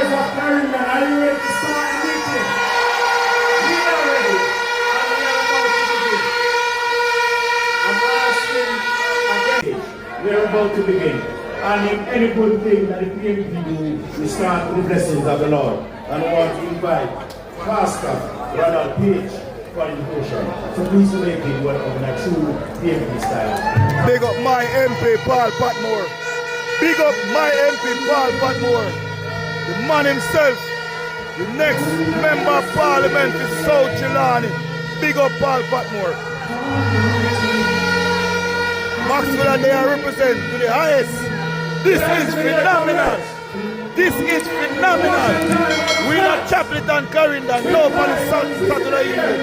members of Caribbean, are you ready to start a meeting? We are ready, and we are about to begin. I'm asking again, we are about to begin. And if any good thing that the PMP do, we start with the blessings of the Lord. And I want to invite Pastor Ronald Page for the devotion. So please make it one of the true PMP style. Big up my MP, Paul Patmore. Big up my MP, Paul Patmore. The man himself, the next member of Parliament is South Chilani. Big up Paul Patmore. Maxwell and they are represent to the highest. This is phenomenal. This is phenomenal. We not Chaplet and Clarendon, no on the Saturday evening.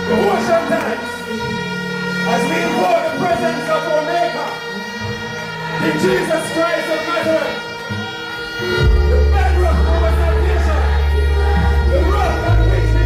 Devotion time. As we invoke the presence of our Maker, in Jesus Christ of Nazareth, the bedrock of our salvation, the rock on which we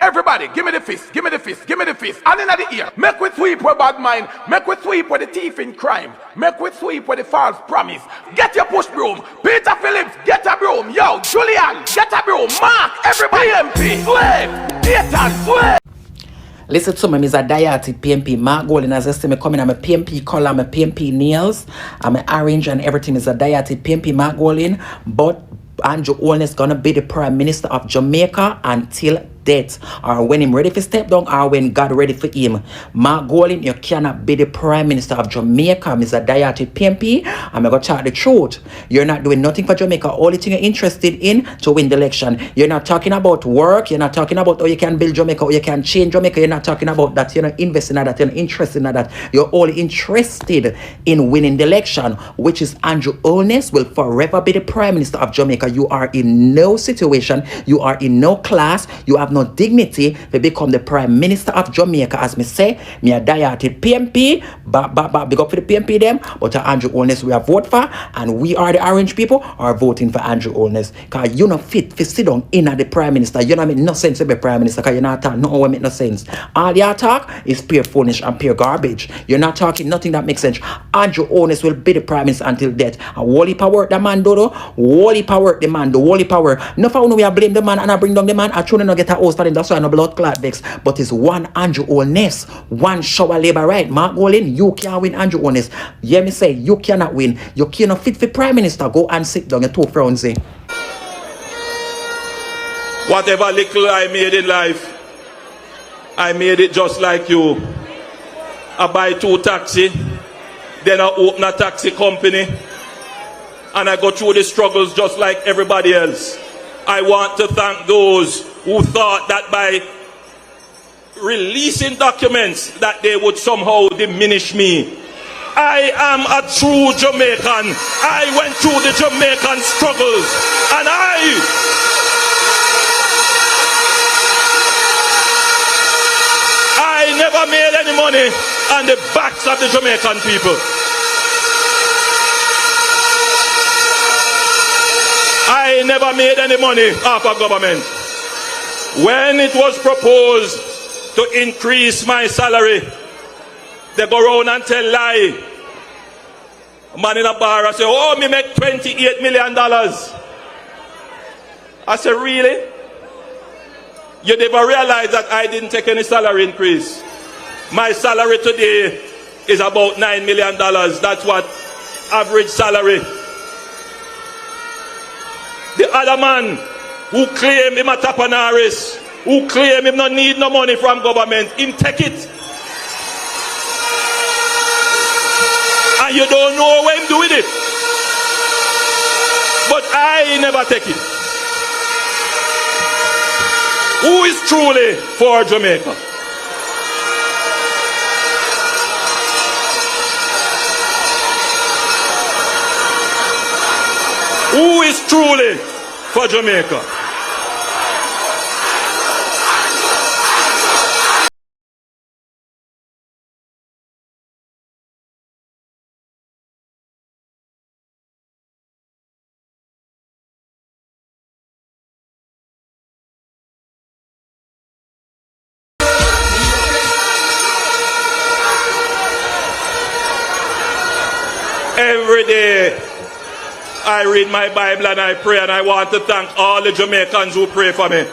everybody, give me the fist, give me the fist, give me the fist. And in the ear, make we sweep with bad mind, make we sweep with the thief in crime, make we sweep with the false promise. Get your push broom. Peter Phillips, get a broom. Yo, Julian, get a broom. Mark, everybody. PMP, slave, Satan, slave. Listen to me, I'm a diet PMP. Mark Golden, as I say, me coming, I'm a PMP color, I'm a PMP nails, I'm a orange and everything is a diet PMP Mark Golden. But Andrew Holness gonna be the Prime Minister of Jamaica until death, or when him ready for step down, or when God ready for him. Mark Golden, you cannot be the Prime Minister of Jamaica, Mr. Diati PMP. I'm gonna tell the truth. You're not doing nothing for Jamaica. Only thing you're interested in to win the election. You're not talking about work. You're not talking about how you can build Jamaica, or you can change Jamaica. You're not talking about that. You're not investing in that. You're not interested in that. You're only interested in winning the election, which is Andrew Holness will forever be the Prime Minister of Jamaica. You are in no situation. You are in no class. You have no dignity to become the Prime Minister of Jamaica. As me say, me a dieted PMP, big up for the PMP them, but Andrew Holness we are vote for, and we are the orange people are voting for Andrew Holness. Because you not fit to sit down in the Prime Minister. You not make no sense to be Prime Minister, because you not talk nothing will make no sense. All your talk is pure foolish and pure garbage. You're not talking nothing that makes sense. Andrew Holness will be the Prime Minister until death. And Wally Power the man do, Wally Power the man do, Wally Power. No for we blame the man and I bring down the man. I try not get a host for him. That's why I no blood clot vex. But it's one Andrew Holness, one shower labor right. Mark Golden, you can't win Andrew Holness. Hear me say, you cannot win. You cannot fit for Prime Minister. Go and sit down. You two frowns in. Whatever little I made in life, I made it just like you. I buy 2 taxi, then I open a taxi company, and I go through the struggles just like everybody else. I want to thank those who thought that by releasing documents that they would somehow diminish me. I am a true Jamaican. I went through the Jamaican struggles, and I never made any money on the backs of the Jamaican people. I never made any money off of government. When it was proposed to increase my salary, they go around and tell lie. A man in a bar and say, oh, me make $28 million. I said, really? You never realize that I didn't take any salary increase. My salary today is about $9 million. That's what average salary. The other man who claim him a tapanaris, who claim him not need no money from government, him take it. And you don't know what him do with it. But I never take it. Who is truly for Jamaica? Who is truly for Jamaica? Every day I read my Bible and I pray, and I want to thank all the Jamaicans who pray for me.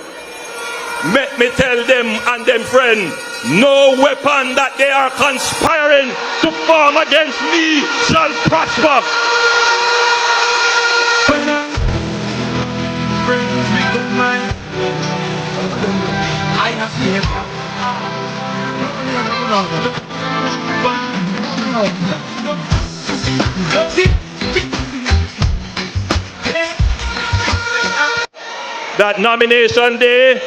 Let me tell them and them friends, no weapon that they are conspiring to form against me shall prosper. That nomination day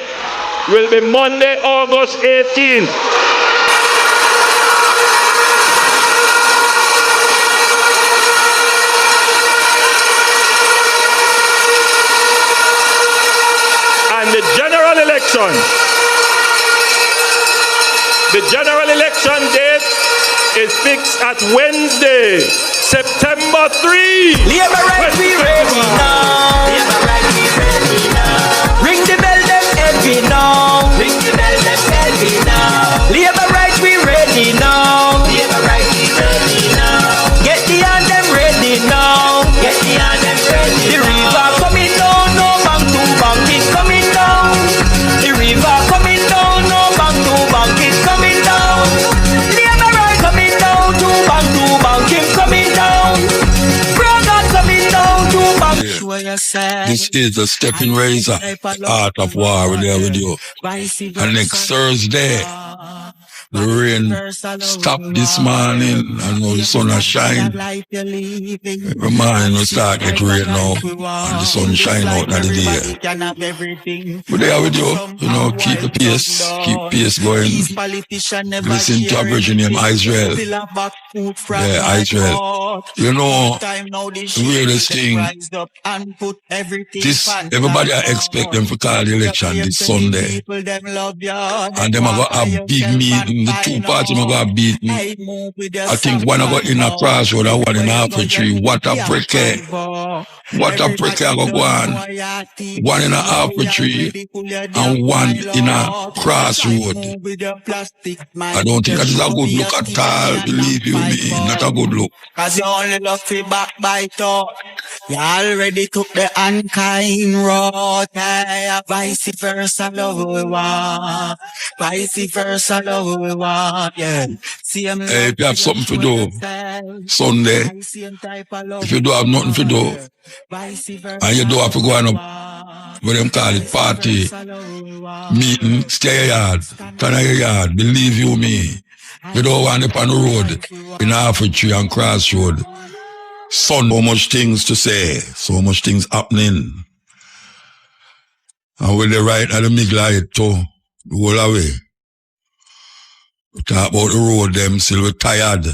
will be Monday, August 18th. And the general election date is fixed at Wednesday, September 3. Labor right, we ready now. Labor right, we ready now. Ring the bell, them heavy now. Ring the bell, them heavy now. Labor right, we ready now. Labor right, we ready now. Get the hand them ready now. Get the hand them ready. The river coming down, no bank to bank, it's coming down. The river coming down, no bank to bank, it's coming down. Labor right coming down, to bank, it's coming down. Brother coming down, to bank. This is a stepping razor, art of war there with you. And next Thursday, the rain stop this morning. I know the sun has shine. Every morning we start get rain now, and the sun shine out of the day. But there with you, keep the pace going. Listen to a virgin named Israel. Yeah, Israel. The weirdest thing, this, everybody I expect them to call the election this Sunday. And them are going to have big meeting. The two parties are going to have beaten. I think one are going in a crossroad and one in a half a tree. What a precare. What a precare go on. One in a half a tree and one in a crossroad. I don't think that is a good look at all. Believe you me, not a good look. Cause you only love to backbite up. You already took the unkind road. Vice versa, love we want. Vice versa, love we want. Yeah. Hey, if you have something to do Sunday, if you don't have nothing to do, and you don't have to go on up, what them call it, party, meeting, stay your yard, turn your yard, believe you me. You don't want up on the road, in half a tree and crossroad. So much things to say, so much things happening. And with the right at the middle of it too, the whole way. We talk about the road, them still we're tired.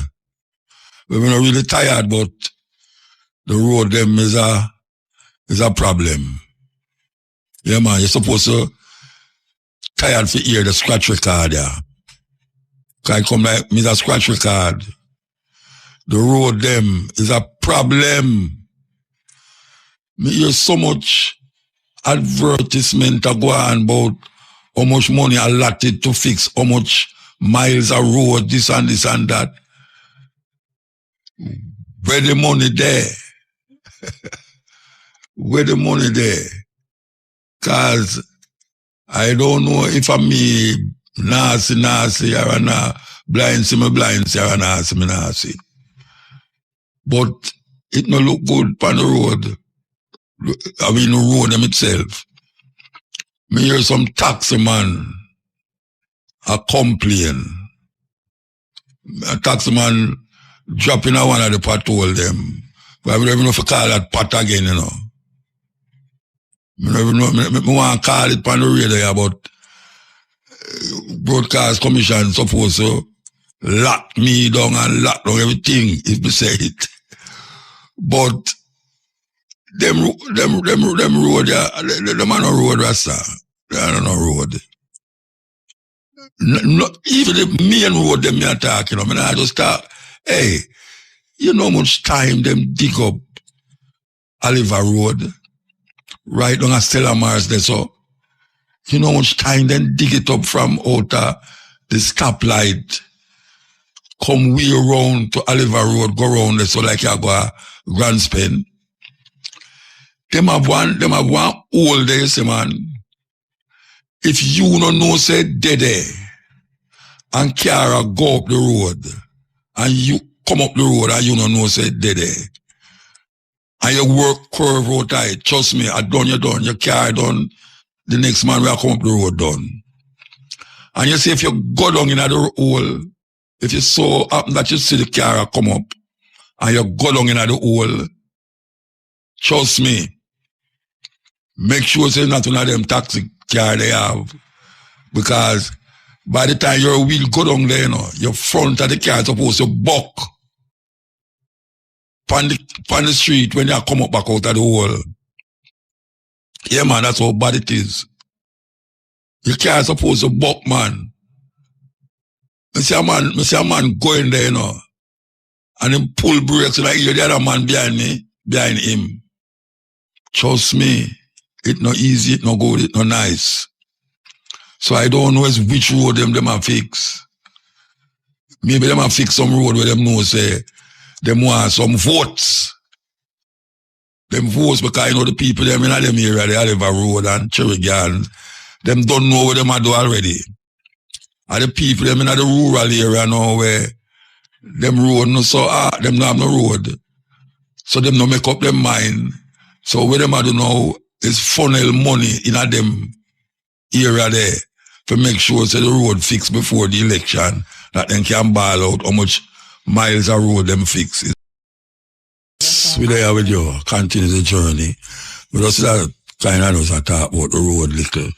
We're not really tired, but the road, them is a problem. Yeah, man, you're supposed to tired to hear the scratch record, yeah. Can I come like me a scratch record? The road, them is a problem. Me hear so much advertisement to go on about how much money allotted to fix how much miles of road, this and that. Where the money there? Where the money there? Cause I don't know if I'm me nasty or not blind see me or nasty me nasty. But it no look good on the road. I mean the road them itself. Me hear some taxi man a complain. A taxi man dropping a one of the patrol them. But I don't even know if I call that pot again, you know. I don't even know, I want to call it on the radio, but Broadcast Commission supposed to lock me down and lock down everything if me say it. But them road, them are no road, Rasta. They are no road. No, even the main road them me attack, you know, I just talk, hey, you know how much time them dig up Oliver Road, right down a Stella Mars there, so you know how much time them dig it up from out the stoplight, come way around to Oliver Road, go around there, so like you go a Grand Spen. Them have one old day, say man, if you don't know say Dede and Kiara go up the road and you come up the road and you don't know say Dede and you work curve out tight, trust me, I done you done, your car done, the next man will come up the road done. And you see if you go down in the hole, if you so happen that you see the car come up and you go down in the hole, trust me, make sure it's not one of them taxi car they have. Because by the time your wheel go down there, you know, your front of the car is supposed to buck on the street when you come up back out of the hole. Yeah, man, that's how bad it is. Your car is supposed to buck, man. I see a man going there, you know, and him pull brakes and I hear the other man behind him. Trust me, it not easy, it not good, it not nice. So I don't know which road them have fix. Maybe them have fix some road where them know say them want some votes. Them votes because you know the people them in them area, they have a road and Cherry Gardens, them don't know what them are do already. And the people them in the rural area now where them road no so them not have no road. So them no make up them mind. So what them do now is funnel money in them area there to make sure so the road fix before the election that then can ball out how much miles of road them fix. We there with you, continue the journey. But just that kind of us talk about the road little.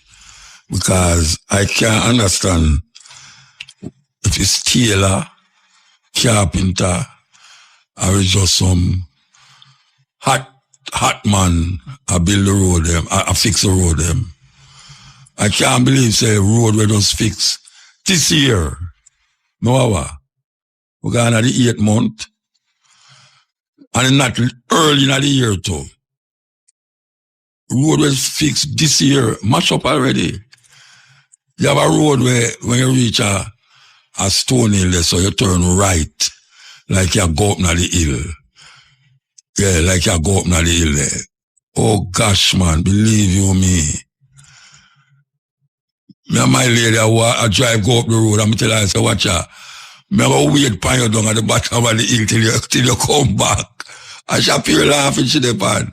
Because I can't understand if it's tailor, carpenter, or it's just some hot man I build the road them, I fix the road them. I can't believe say road we just fix this year. No hour. We're going to the 8th month. And not early in the year too. Road was fixed this year, match up already. You have a road where when you reach a stone hill there, so you turn right, like you go up na the hill. Yeah, like you go up na the hill there. Oh gosh, man, believe you me. Me and my lady, I drive go up the road, and I tell her, I say, watch her. Me go wait for you down at the bottom of the hill till you come back. I shall feel laughing to the pan.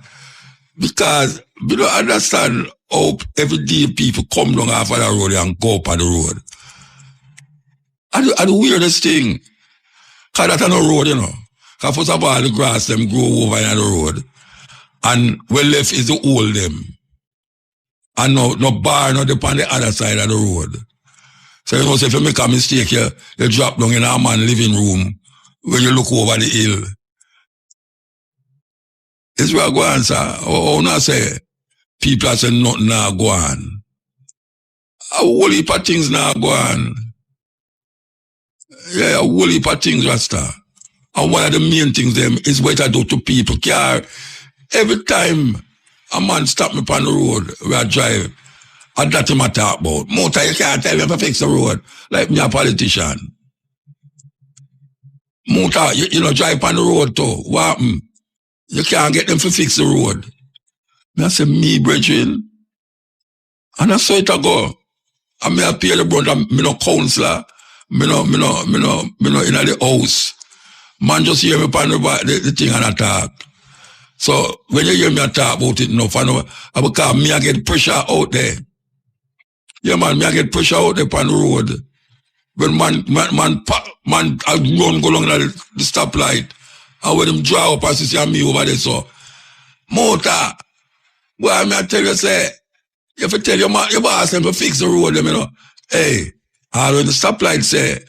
Because you don't understand how every day people come down off of the road and go up on the road. And the weirdest thing, because that's no road, you know. Because first of all, the grass them grow over in the road. And where left is the hole them. And no bar, not on the other side of the road. So you know, so if you make a mistake, you drop down in a man's living room when you look over the hill. It's where I go on, sir. How not say people are saying nothing now go on. A whole heap of things now go on. Yeah, a whole heap of things, Rasta. And one of the main things them is what I do to people. Every time a man stop me on the road where I drive, and that's him I talk about. Motor, you can't tell me to fix the road like me a politician. Motor, you know, drive on the road too. What happen? You can't get them to fix the road. I say, me, brethren, And that's how it a go. And me a pay the brunt, and me no counselor, me no in the house. Man just hear me pan the thing and attack. So when you hear me talk about it enough, I know, because me I get pressure out there. Yeah, man, me I get pressure out there on the road. When man I run go along the stoplight, and when them draw up, I see me over there, so motor. Well, me I tell you, say, you have to tell your boss them to fix the road, them, you know. Hey, and when the stoplight say,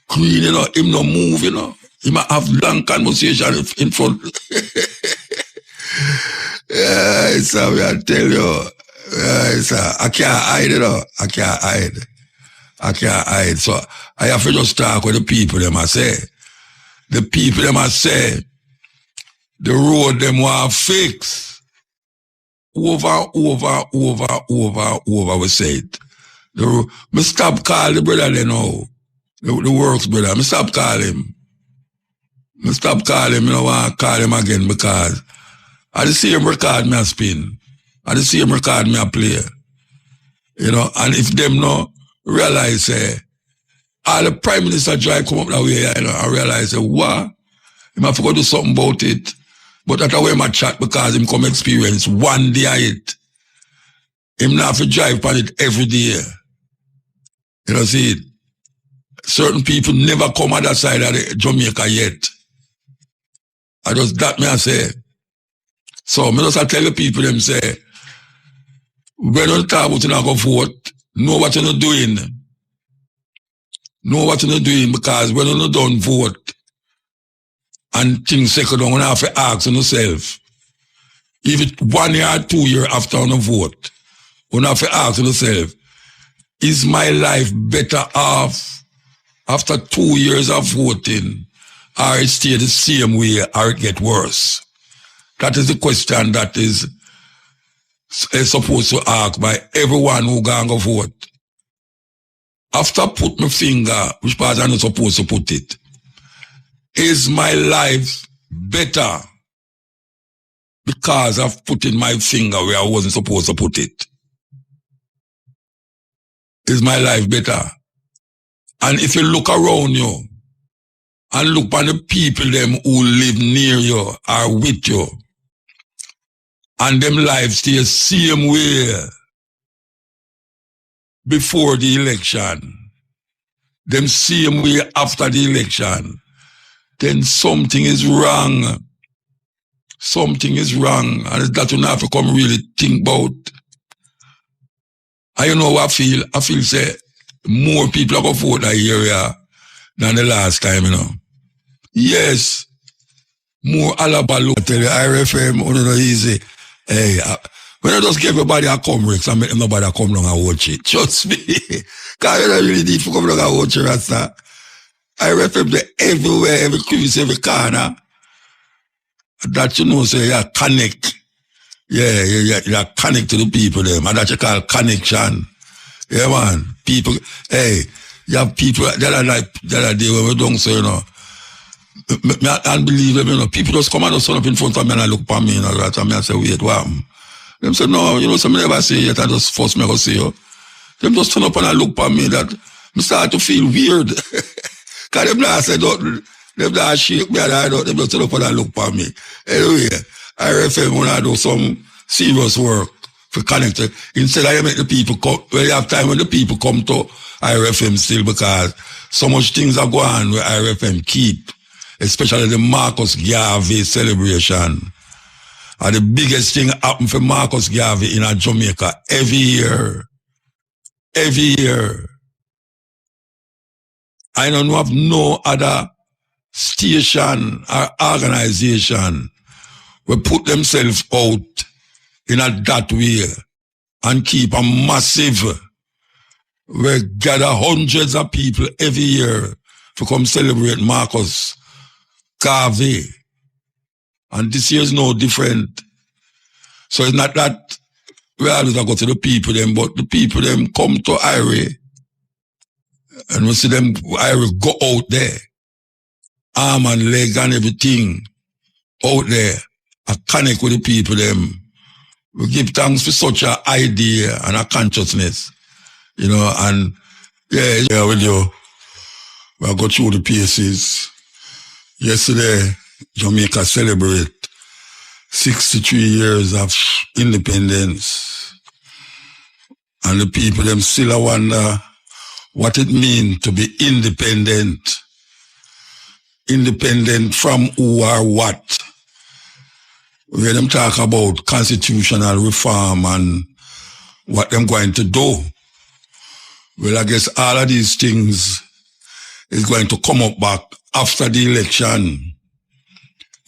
green, you know, him no move, you know. He might have long conversation in front. Yeah, so I tell you, I can't hide it, you know. I can't hide. So I have to just talk with the people, them I say. The people, them I say, the road, them want fix. Over, we say it. Me stop call the brother then now. The works brother. Me stop call him. Me stop call him. I don't want to call him again because I the same record me a spin. I the same record me a play. You know, and if them no realize all the Prime Minister try come up that way, you know, I realize what? He might forgot to do something about it. But that's the way my chat because him come experience one day it. Him not have to drive on it every day. You know, see it? Certain people never come on that side of the Jamaica yet. I just that me I say. So me just tell the people them say, when you talk about you not go vote, know what you're doing. Know what you're doing because when you don't vote and things second down, you have to ask yourself. If it's 1 year or 2 years after you vote, you have to ask yourself, is my life better off after 2 years of voting or it stay the same way or it get worse? That is the question that is supposed to ask by everyone who going to vote. After put my finger, which part I'm not supposed to put it, is my life better because I've put in my finger where I wasn't supposed to put it? Is my life better? And if you look around you and look on the people them who live near you or with you, and them lives stay the same way before the election, them same way after the election, then something is wrong. Something is wrong. And it's that you have to come really think about. I know what I feel. I feel say more people are going to vote that area than the last time, you know. Yes. More alabalu. I tell you, IRFM, not easy. Hey, when I just give everybody a come Rex and make nobody come down and watch it. Trust me. Because you don't really need to come down and watch it, Rasta. IRFM everywhere, every crevice, every corner. That you know, say you connect. Yeah, you connect to the people them. And that you call connection. Yeah, man. People, hey, you have people that are like, that are there when we don't say, you know. Unbelievable, you know. People just come and just stand up in front of me and I look at me, you know, right? And I say, wait, what? Them say, no, you know, some never say it, I just force me to say it. Them just stand up and I look at me that I start to feel weird. Because them not say, them not shake me and I don't, them just stand up and I look at me. Anyway, I refer when I do some serious work for connecting. Instead I make the people come, when you have time when the people come to IRFM still because so much things are going on where IRFM keep, especially the Marcus Garvey celebration. And the biggest thing happen for Marcus Garvey in Jamaica every year. Every year. I don't know of no other station or organization will put themselves out in that way and keep a massive, we gather hundreds of people every year to come celebrate Marcus Garvey. And this year is no different. So it's not that we always go to the people them, but the people them come to Irie and we see them Irie go out there, arm and leg and everything out there, and connect with the people them We give thanks for such an idea and a consciousness, you know, and yeah, with you. We'll go through the paces. Yesterday, Jamaica celebrate 63 years of independence. And the people them still wonder what it means to be independent. Independent from who or what. We hear them talk about constitutional reform and what them going to do. Well, I guess all of these things is going to come up back after the election.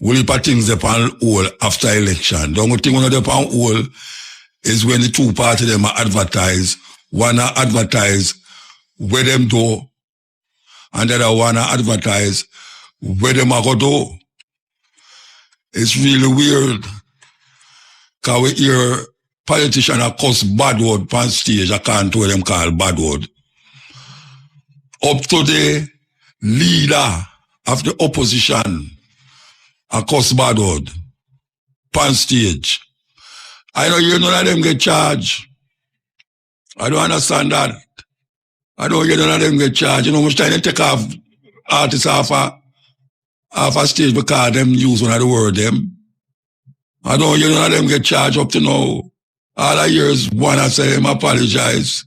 We'll put things upon hold after election. The only thing on upon hold is when the two parties them are advertise. One are advertise where them do, and the other one are advertise where them are go do. It's really weird. Because we hear politicians are cuss bad word on stage. I can't hear them call bad word. Up to the leader of the opposition a cuss bad word on stage. I don't hear none of them get charged. I don't understand that. I don't hear none of them get charged. You know, much time they take off artists off a stage because them use one of the word them. I don't hear none of them get charged up to now. All I hear is one I say them apologize.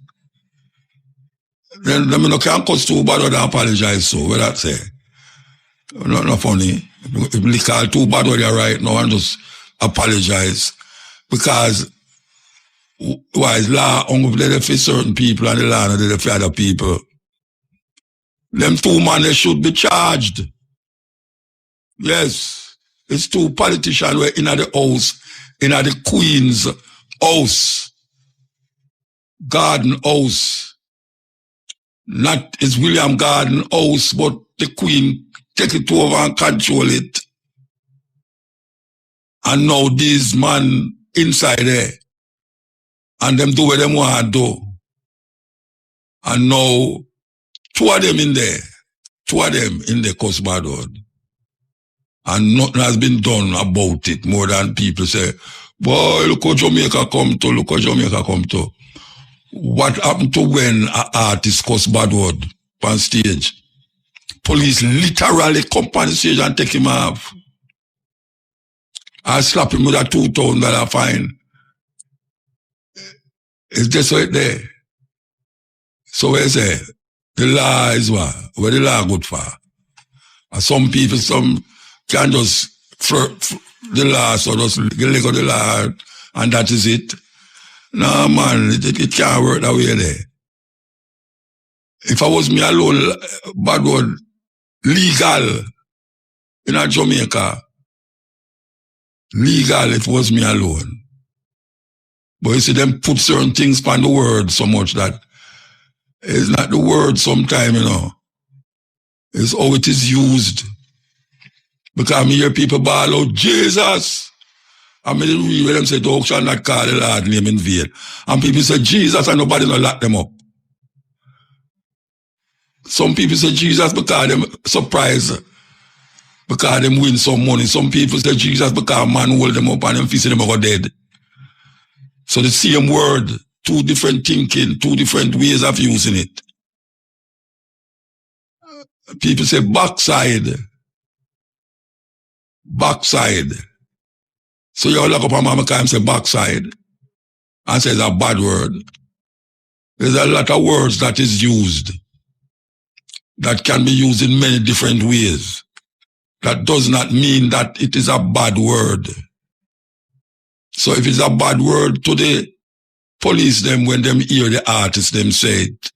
Then them no can cuss too bad or apologize so. What that say? Not funny. If they call too bad what you're right now and just apologize. Because why is law only there for certain people and the law not there for other people? Them two men they should be charged. Yes. It's two politicians who are in the house, in the Queen's house. Garden house. Not it's William Garden house, but the Queen take it over and control it. And now these man inside there. And them do what them want to do. And now two of them in there. Two of them in the cuss bad word. And nothing has been done about it more than people say, boy, look how Jamaica come to, look how Jamaica come to. What happened to when an artist cuss bad word on stage? Police literally come on the stage and take him off. I slap him with a $2,000 fine. It's just right there. So we say, the law is what? Where the law good for? And some people, some can just the law, so just let go the law, and that is it. No, man, it can't work that way there. If I was me alone, bad word, legal in a Jamaica, legal if it was me alone. But you see them put certain things on the word so much that it's not the word sometime, you know. It's how it is used. Because I hear people bawl out, Jesus. I mean, read them say, thou shalt not call the Lord name in vain. And people say, Jesus, and nobody not lock them up. Some people say Jesus because them surprised. Because them win some money. Some people say Jesus because man hold them up and them feel them go dead. So the same word, two different thinking, two different ways of using it. People say backside. Backside. So you look up on Mama and say backside. And say it's a bad word. There's a lot of words that is used. That can be used in many different ways. That does not mean that it is a bad word. So if it's a bad word to the police them when them hear the artists them say it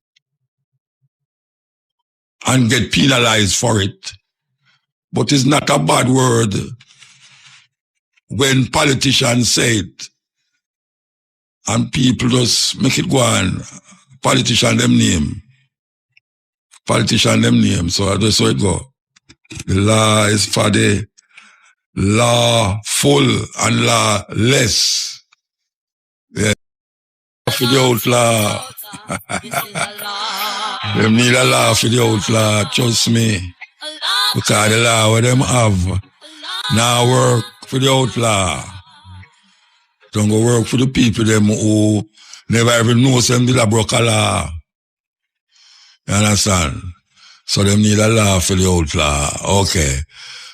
and get penalized for it. But it's not a bad word when politicians say it and people just make it go on. Politician them name. Politician them name. So that's how it go. The law is for the lawful and lawless. Yeah. For the outlaw. Them need a law for the outlaw, trust me. Because the law what them have now work for the outlaw. Don't go work for the people them who never even know them did a broke a law. You understand? So them need a law for the outlaw. Okay.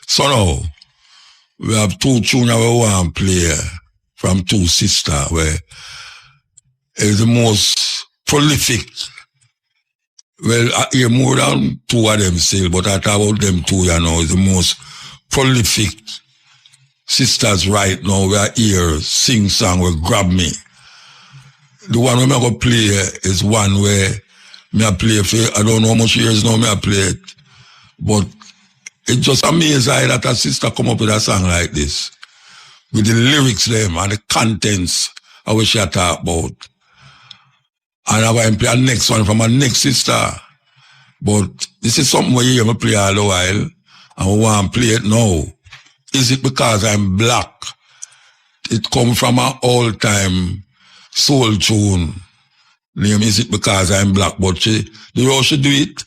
So now, we have 2 tunes we want to play from 2 sisters where is the most prolific. Well, I hear more than 2 of them still, but I talk about them 2, you know, is the most prolific sisters right now. We are here, sing song, will grab me. The one I'm going to play is one where I play for, I don't know how much years now I play it, but it's just amazing that a sister come up with a song like this, with the lyrics them and the contents of what she talk about. And I'm going to play a next one from my next sister. But this is something where you hear me play all the while, and we want to play it now. Is it because I'm black? It comes from an all-time soul tune. Name Is It Because I'm Black? But the way she do it,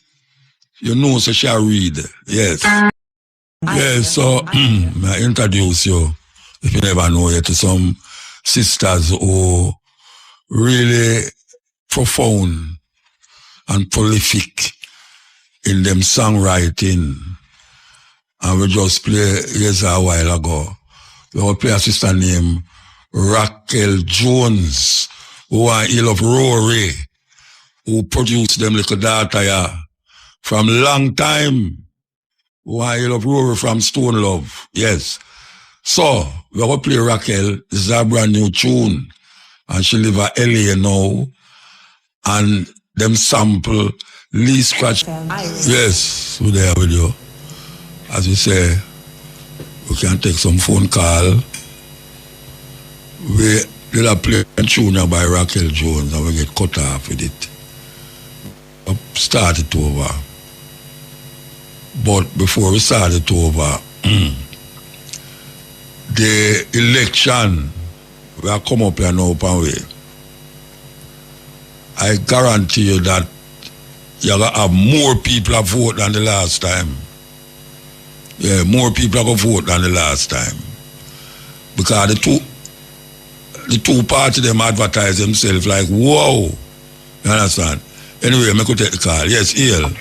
you know, so she read. Yes. Yes, so I introduce you, if you never know yet, to some sisters who really profound and prolific in them songwriting. And we just play, yes, a while ago, we will play a sister named Raquel Jones, who are ill of Rory, who produced them little daughter yeah, from long time. Who are ill of Rory from Stone Love. Yes. So, we will play Raquel. This is a brand new tune. And she live at LA now. And them sample Lee Scratch. Yes, we're there with you. As we say, we can take some phone call. We did a play a tune by Raquel Jones and we get cut off with it. Start it over. But before we start it over, the election will come up and open way. I guarantee you that you're going to have more people to vote than the last time. Yeah, more people are going to vote than the last time. Because the two parties them advertise themselves like, whoa. You understand? Anyway, I'm going to take the call. Yes, Ian.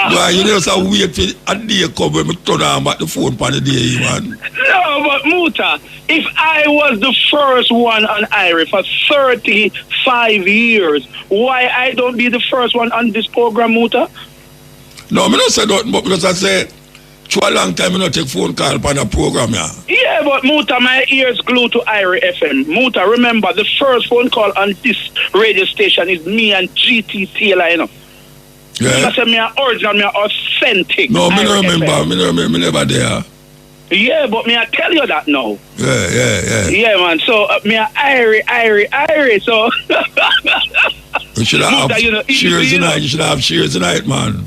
Well, you know, so wait for a day come when I turn on back the phone for the day, man. No, but Muta, if I was the first one on Irie for 35 years, why I don't be the first one on this program, Muta? No, I don't say that, but because I say, for a long time I don't take phone call on the program, yeah. Yeah, but Muta, my ears glued to Irie FM. Muta, remember, the first phone call on this radio station is me and GT Taylor, you know. Yeah. I say me are original, me are authentic. No, I don't remember, me never there. Yeah, but me I tell you that now. Yeah. Yeah, man. So me are Irie. So you should have shares tonight. You should have shares tonight, man.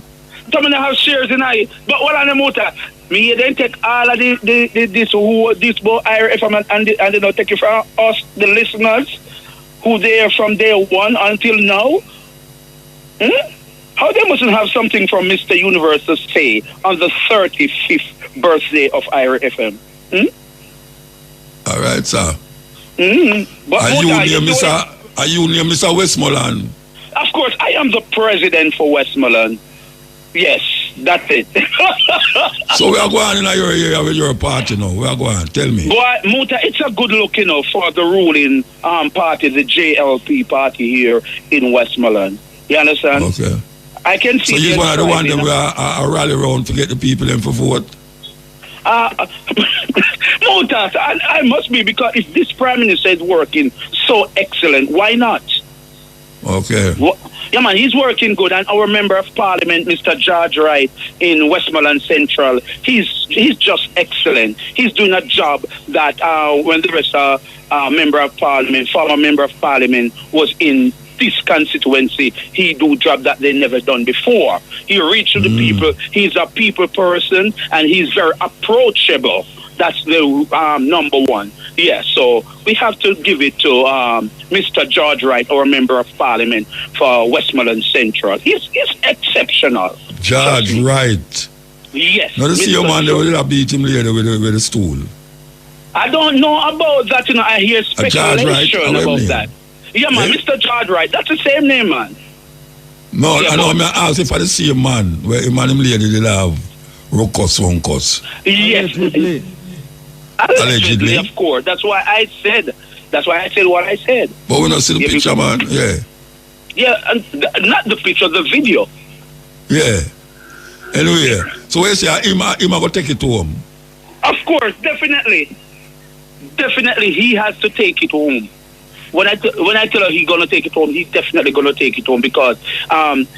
Some of them have shares tonight. But what on the motor? Me then take all of this about Irie FM and they don't take it from us, the listeners, who there from day one until now. How they mustn't have something from Mr. Universe to say on the 35th birthday of Irie FM? All right, sir. But are you near Mr. Westmoreland? Of course, I am the president for Westmoreland. Yes, that's it. So we are going in your area with your party now. We are going. Tell me. But Muta, it's a good look, for the ruling party, the JLP party here in Westmoreland. You understand? Okay. I can see. So you one of the one that we are rally around to get the people in for vote? Muta, I must be, because if this Prime Minister is working so excellent, why not? Okay. Yeah, man, he's working good, and our Member of Parliament, Mr. George Wright, in Westmoreland Central, he's just excellent. He's doing a job that when the rest of Member of Parliament, former Member of Parliament, was in this constituency, he do job that they never done before. He reached to the people. He's a people person, and he's very approachable. That's the number one. Yeah, so we have to give it to Mr. George Wright, our Member of Parliament for Westmoreland Central. He's exceptional. George Wright. Yes. Now, the Mr. same man, they Show- will beat him later with the stool. I don't know about that, you know. I hear George Wright, speculation how about name? that. Yeah, man, Eh? Mr. George Wright. That's the same name, man. No, Yeah, I know, but- I ask if I the same man, where him and him lady did have ruckus, runcus. Yes. Allegedly, of course. That's why I said what I said. But we not see the Yeah, picture, man. Yeah. Yeah, and not the picture, the video. Yeah. Anyway, so we say him go take it to him. Of course, definitely. Definitely, he has to take it home. When I tell her he's going to take it home, he's definitely going to take it home because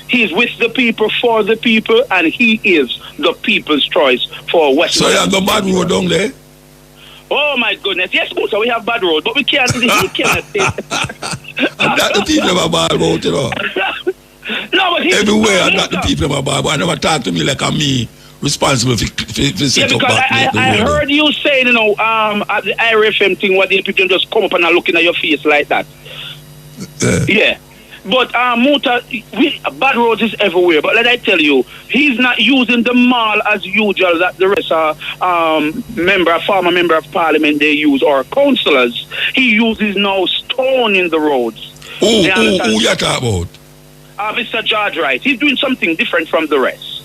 he's with the people, for the people, and he is the people's choice for West. So you have the bad road down there? Oh my goodness. Yes, Musa, we have bad road, but we can't say. And that the people have a bad road, you know. No, but Everywhere, and that the people have a bad road. I never talk to me like I'm me responsible for set up because back I heard you saying, you know, at the IRFM thing, what the people just come up and are looking at your face like that. Yeah. But Muta, bad roads is everywhere. But let I tell you, he's not using the mall as usual that the rest are former member of parliament they use, or councillors. He uses now stone in the roads. Who you talk about? Mr. George Wright. He's doing something different from the rest.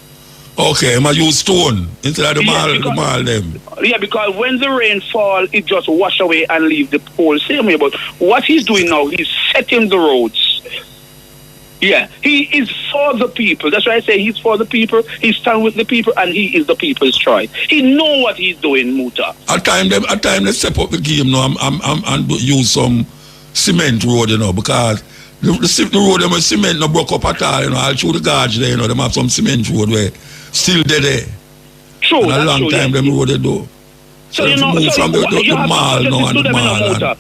Okay, I use stone instead of the mall them. Yeah, because when the rain fall, it just wash away and leave the whole same way. But what he's doing now, he's setting the roads. Yeah, he is for the people. That's why I say he's for the people. He stands with the people, and he is the people's choice. He know what he's doing, Muta. At time they step up the game now. I'm use some cement road, you know, because the road them with cement no broke up at all, you know. I'll show the guards there, you know, them have some cement road where still there. True, and a that's long true, time yes. them road they do. So you know, move from the mall now and the mall. Muta.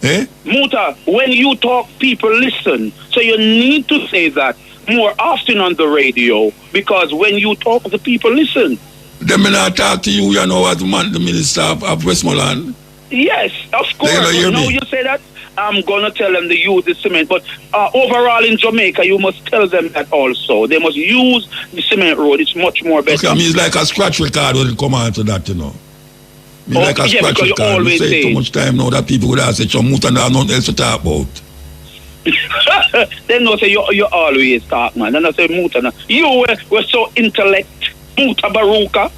Eh? Muta, when you talk, people listen. So you need to say that more often on the radio, because when you talk, the people listen. Them may not talk to you, you know, as the minister of Westmoreland. Yes, of course. They don't hear Now me. you say that, I'm going to tell them to use the cement. But overall in Jamaica, you must tell them that also. They must use the cement road. It's much more better. Okay, I mean, it's like a scratch record when it come on to that, you know. I mean, like a yeah, scratch because you record. We always say say too much time now that people would have said, "Muta, and have nothing else to talk about." They know say you always talk, man. And I say, Muta, now. You were so intellect. MUTABARUKA.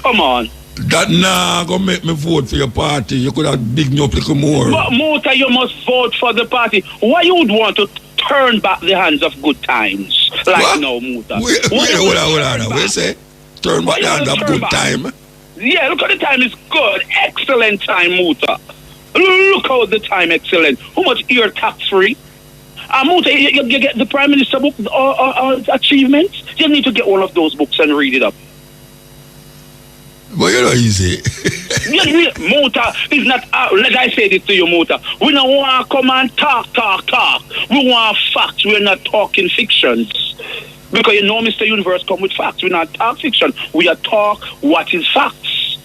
Come on. That nah gonna make me vote for your party. You could have big me up a little more. But Muta, you must vote for the party. Why you would want to turn back the hands of good times? Like What? now, Muta. Wait, hold on. Wait, say, turn back the hand of good time. Yeah, look at the time. It's good. Excellent time, Muta. Look how the time excellent. How much ear tax free? Muta, you get the Prime Minister book achievements. You need to get one of those books and read it up. But you know easy. Muta is not, like I said it to you, Muta. We don't want to come and talk. We want facts. We're not talking fictions. Because you know Mr. Universe come with facts. We're not talk fiction. We are talk what is facts.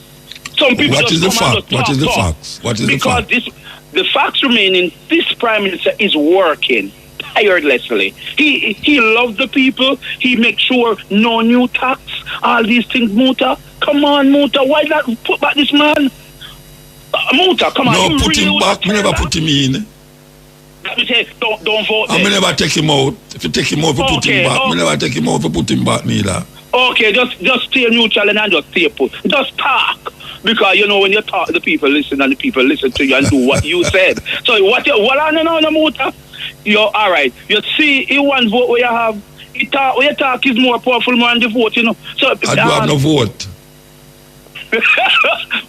Some people What is the fact? What is the facts? What is the fact? Because the facts remaining, this Prime Minister is working tirelessly. He loves the people. He makes sure no new tax, all these things, Muta. Come on, Muta. Why not put back this man? Muta, come on. No, put him back. Me never put him in. Let me say, don't vote. I never take him out. If you take him out, you put him back. Me never take him out, you put him back neither. Okay, just stay neutral and just stay put. Just talk. Because you know when you talk, the people listen and the people listen to you and do what you said. So what I know, Muta? You're all right. You see, in one vote where you have, where you talk is more powerful more than the vote, you know. So I do have no vote.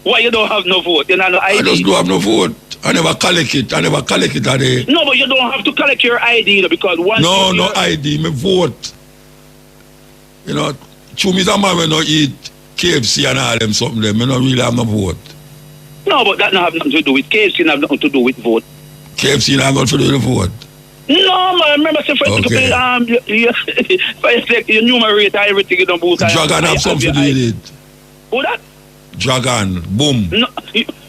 Why you don't have no vote? You know, no ID. I just do have no vote. I never collect it. No, but you don't have to collect your ID because once. No ID. Me vote. You know, Chumi's a man when no eat KFC and all them something. Them, me not really have no vote. No, but that not have nothing to do with KFC. Have nothing to do with vote. KFC not got to do with vote. No, man. Remember, say for you enumerate everything in the booth. Dragon have something to do with it. Who that? Dragon, boom. No,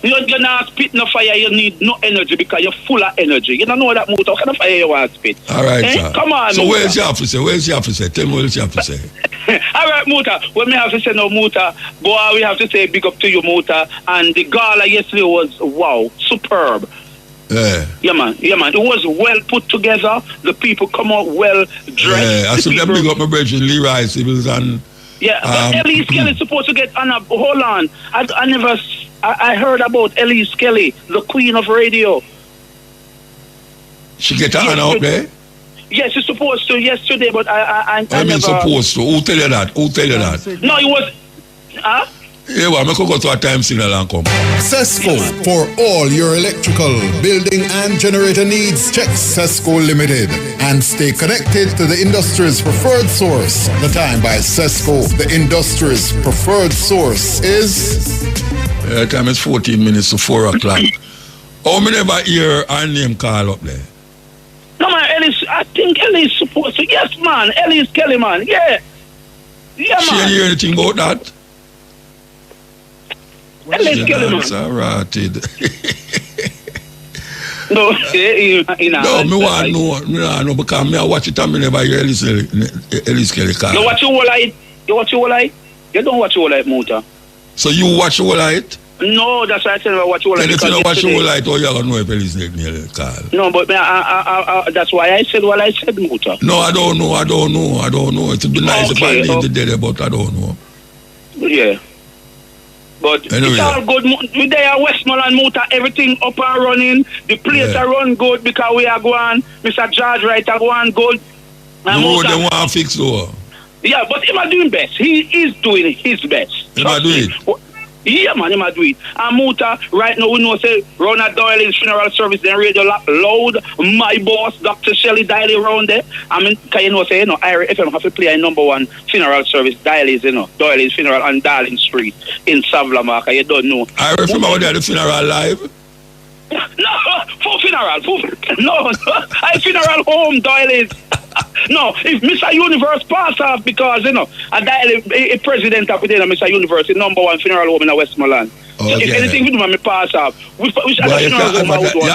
you're not spit no fire, you need no energy because you're full of energy. You don't know that Muta. What kind of fire you want to spit? All right, sir. Come on, so Muta. where's your officer? Where's your officer? Tell me what you have to say. All right, Muta. What me have to say now, Muta? Boy, we have to say big up to you, Muta. And the gala yesterday was, wow, superb. Yeah. Yeah, man. Yeah, man. It was well put together. The people come out well dressed. Yeah, I said them big up my brother Leroy Sibbles and... Yeah, but Elise Kelly's supposed to get on a... Hold on. I heard about Elise Kelly, the queen of radio. She get her out there? Yes, she's supposed to yesterday, but I mean never... supposed to? Who tell you that? Who tell you that? No, it was... Huh? Yeah, well, I could go to a time signal and come. Cesco, for all your electrical, building and generator needs, check Cesco Limited and stay connected to the industry's preferred source. The time by Cesco, the industry's preferred source is... The time is 14 minutes to 4 o'clock. How many never hear our name call up there? No, man, Ellis, I think Ellis is supposed to. Yes, man, Ellis Kelly, man, yeah. Yeah, she man. She hear anything about that? Ellis Kelly, man. That's alright. No, no, me want to know because me watch it and me never hear Ellis Kelly call. You watch your whole light? You watch your whole light? You don't watch your whole light, Muta. So you watch your whole light? No, that's why I said I watch your whole light. If you don't watch your whole light, or you don't know if Ellis Kelly call. No, but that's why I said what I said, Muta. No, I don't know. It would be nice if I leave the day, but I don't know. Yeah. But anyway, it's all good. We there at Westmoreland, Muta, everything up and running. The place are run good because we are going. Mr. George Wright are going good. The road they want to fix though. Yeah, but him are doing best. He is doing his best. Him are doing it? Yeah, man, him are doing it. And Muta, right now we know say Ronald Doyle's funeral service then radio loud. My boss, Dr. Shelley Diley around there. I mean, can you know say, you know, Ira FM have to play a #1 funeral service, Diley's, you know, Doyle's funeral on Darling Street in Savlamarca. You don't know. Ira FM out there the funeral live? No, full funeral. No, I funeral home, Doyle's. No, if Mr. Universe pass off because, you know, a president of Mr. Universe, the #1 funeral home in Westmoreland. Oh, so if anything we do, I pass off. Which well, you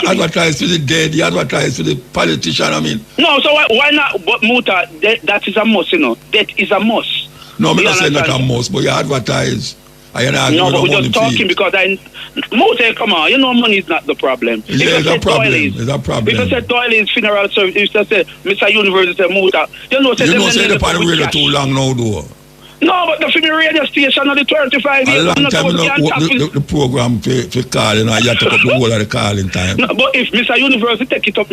advertise to the dead, you advertise to the politician, I mean. No, so why not? But Muta, that is a must, you know. That is a must. No, I'm not saying that a must, but you advertise. No, but we're just talking because Muta, come on, you know money is not the problem. It's a problem. It's a problem. If you said Doyle's funeral service, if you said Mr. Universe, say Muta, you know, say the part of radio too long now, though. No, but the film radio station on the 25 years. A long time, the program for calling, you have to take up the whole of the calling time. No, but if Mr. Universe take it up,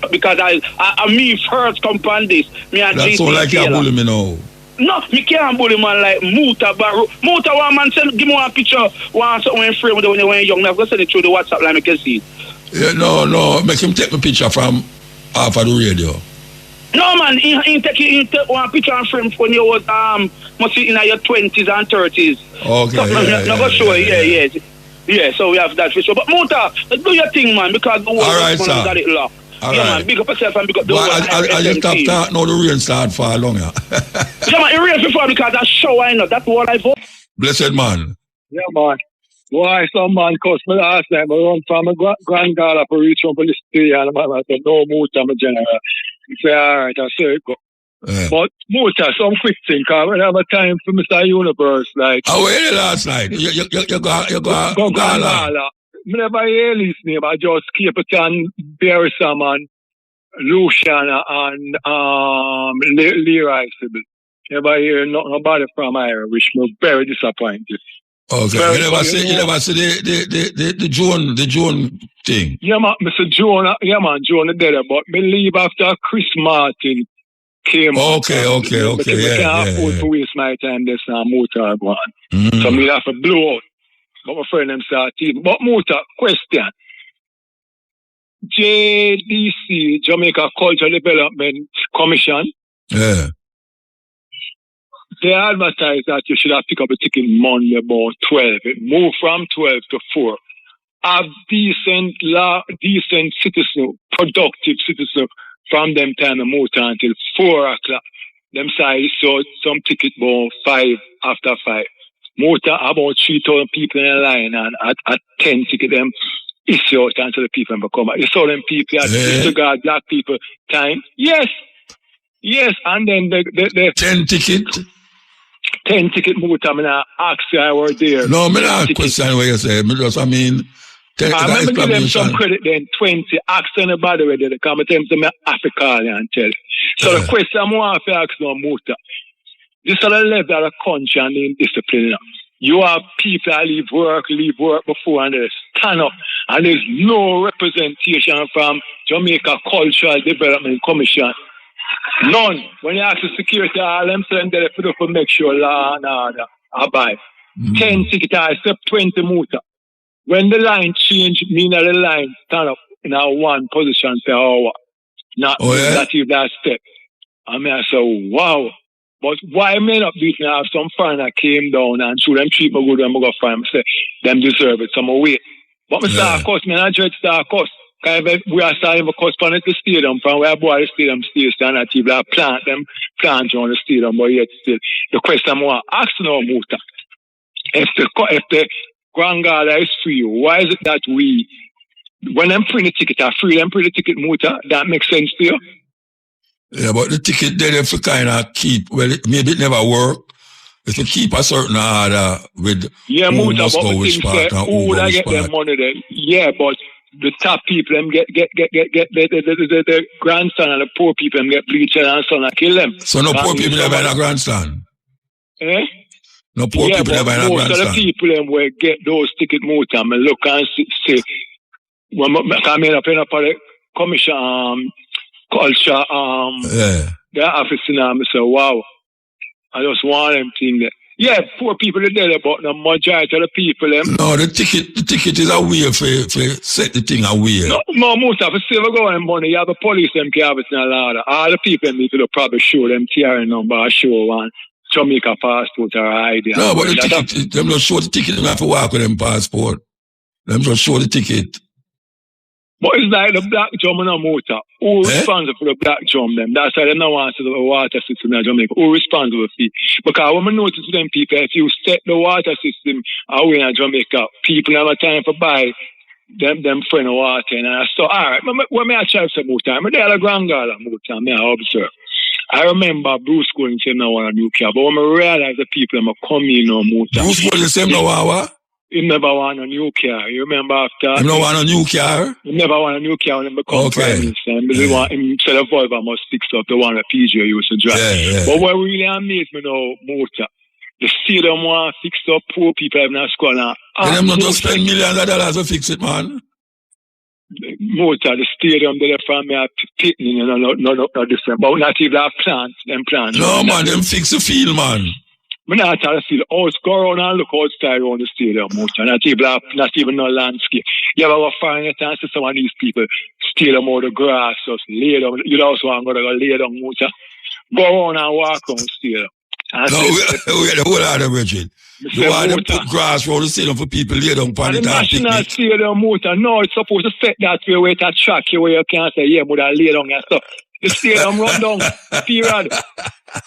because I me first come on this. That's so like you're bullying me now. No, me can't bully man like MUTABARUKA. Muta one man send, give me one picture, one something when frame when they were young. I've got to send it through the WhatsApp line, I can see it. Yeah, no, make him take a picture from half of the radio. No man, he take one picture and frame when you was must be in your 20s and 30s. Okay. So, yeah, so we have that for sure. But Muta, do your thing, man, because the world got it locked. All yeah, right. Man, big up yourself and big up the whole I just stop that now the rain start fall long. Yeah, man, it rains before because that's shower, I know. That's what I vote. Blessed man. Yeah, man. Why some man cussed me last night, I run from a grand gala for reach on police to and I said, no, Muta, I'm a general. He said, all right, I said, go. Yeah. But Muta, some quick thing, because we have a time for Mr. Universe, like. Oh, where last night? You go gala. I never hear his name. I just keep it on Barry Salmon, Luciana, and Leroy Sibbles. Never hear nobody from Ira, which was very disappointed. Okay, you never see the Joan thing. Yeah, man, Mr. Joan, Joan did it, but me leave after Chris Martin came. Okay, I can't afford to waste my time this Muta one. So me have to blow out. But my friend them start team. But Muta, question. JDC, Jamaica Cultural Development Commission. Yeah. They advertise that you should have picked up a ticket Monday about 12. It moved from 12 to 4. Have decent citizen, productive citizen from them time of Muta until 4 o'clock. Them side so some ticket about 5 after 5. Motor about 3,000 people in a line and at 10 ticket them issue out until the people come. You saw them people at disregard black people time. Yes. And then the 10 ticket? 10 ticket motor, I mean, I asked you, I were there. No, I not question what you say. I mean, I'm going to give them some credit then, 20. Ask anybody where they come. I tell them African and tell. So the question I want to ask no motor. This is the level of the country and the discipline. You have people that leave work before and they stand up and there's no representation from Jamaica Cultural Development Commission. None. When you ask the security, all them saying they're for make sure law and order abide. 10 tickets, except 20 motor. When the line change, mean that the line stand up in a one position per hour. Not even that step. I mean, I say, wow. But why may not be have some foreigner came down and show them treat me good and I go find say them deserve it some wait. But me start cost, me not dread start cost. We are starting to cost on the stadium from where boy the stadium stays and that people are plant on the stadium, but yet still the question I want to ask now Muta. If the Grand Gala is free, why is it that we when them free the ticket are free, them free the ticket Muta, that makes sense to you? Yeah, but the ticket there if you kind of keep, well, maybe it never work. If you keep a certain order with who must go which part and who would get their money then? Yeah, but the top people them get the grandstand and the poor people them get bleached and so and kill them. So no poor people never in a grandstand? Eh? No poor people never in a grandstand? Most of the people them will get those ticket motor and look and say when I come in up in the commission culture, the office in I say, wow, I just want them thing there. Yeah, poor people are there, but the majority of the people them. No, the ticket is a way for set the thing away. No, most of the silver going money, you have the police them can have it in a lot. All the people need to probably show them TRN number or show one Jamaica passport or ID. No, but the ticket, them don't show the ticket, them have to walk with them passport. Them just show the ticket. But it's like the black drum and a motor. Who responsible for the black drum them? That's why they don't want to do the water system in Jamaica. Who responsible for it? Because when I notice to them people, if you set the water system away in Jamaica, people have a time for buy them friend of water. And I saw, alright, when I try some more time, I had a Grand Gala more time, I observe. I remember Bruce going to say no one a new car, but when I realize the people are coming no more time. Bruce going to say no one? He never want a new car. You remember after? He never want a new car? He never want a new car when he become prime minister. Want instead of Volvo, must fix up the one that PJ used to drive. But what really amazed me now, Motor, the stadium want to fix up poor people in our school now. Then them not just spend millions of dollars to fix it, man. Motor, the stadium there from me are pitting, no different. But not even have plants, them plants. No, man, them fix the field, man. I'm not trying to see the house, go around and look outside around the stadium, Motor. Not even no landscape. You ever go find a chance to some of these people steal them out the grass, just lay down. You also want to go lay down, Motor. Go around and walk around the stadium. No, we the whole other Richard. You want to put grass around the stadium for people lay down on the National Stadium, Motor. No, it's supposed to set that way where it's a track where you can't say, yeah, but I lay down and stuff. The stadium run down, period.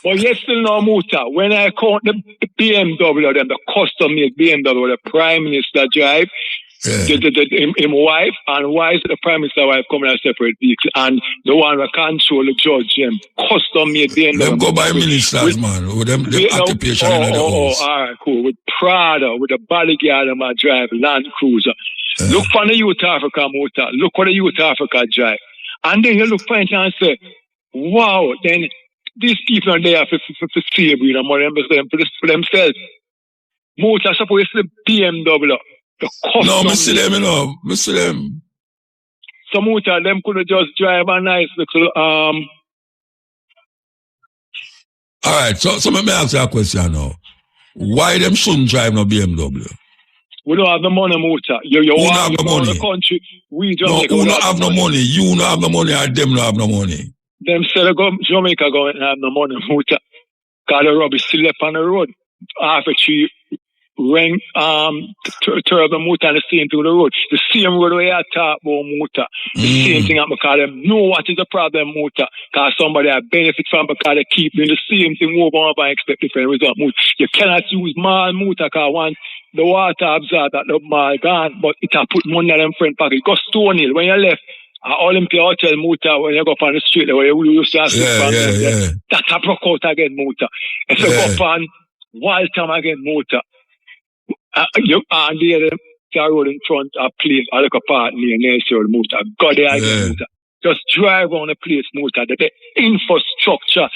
But yes, still no Motor. When I count the BMW, the custom-made BMW, the Prime Minister drive, his wife, and why is the Prime Minister wife coming in a separate vehicle? And the one that control the judge, custom-made BMW. Them go by ministers, man. With them occupation in the house. All right, cool. With Prada, with the bodyguard in my drive, Land Cruiser. Look for the Youth Africa Motor. Look for the Youth Africa drive. And then you look for it and say, wow, then these people are there for save you know, money for themselves. Motor suppose the BMW. The no, I see them, you know. I see them. So Motor, them could have just drive a nice little Alright, so let me ask you a question now. Why them shouldn't drive no BMW? We don't have no money, Motor. You don't have no money. The country. We Jamaica. No, who don't have no money? You don't have no money or them don't have no money? Them say Jamaica going to have no money, Motor. Because the rubbish still left on the road. Half a tree Ring Turbo Muta and the same thing with the road. The same road where I talk about Muta. The same thing because them know what is the problem Muta. Because somebody that benefit from because they keep doing the same thing over and over and expect different result Muta. You cannot use mall Muta because once the water absorbed that the mall gone, but it a put money in them front pocket. Go Stone Hill when you left Olympia Hotel Muta when you go up on the street where you used to that's a broke out again Muta. If you go up on Waltham again Muta. You and the road in front of place, I look apart near Nature Muta. God, there again, Muta. Just drive on the place, Muta. The infrastructure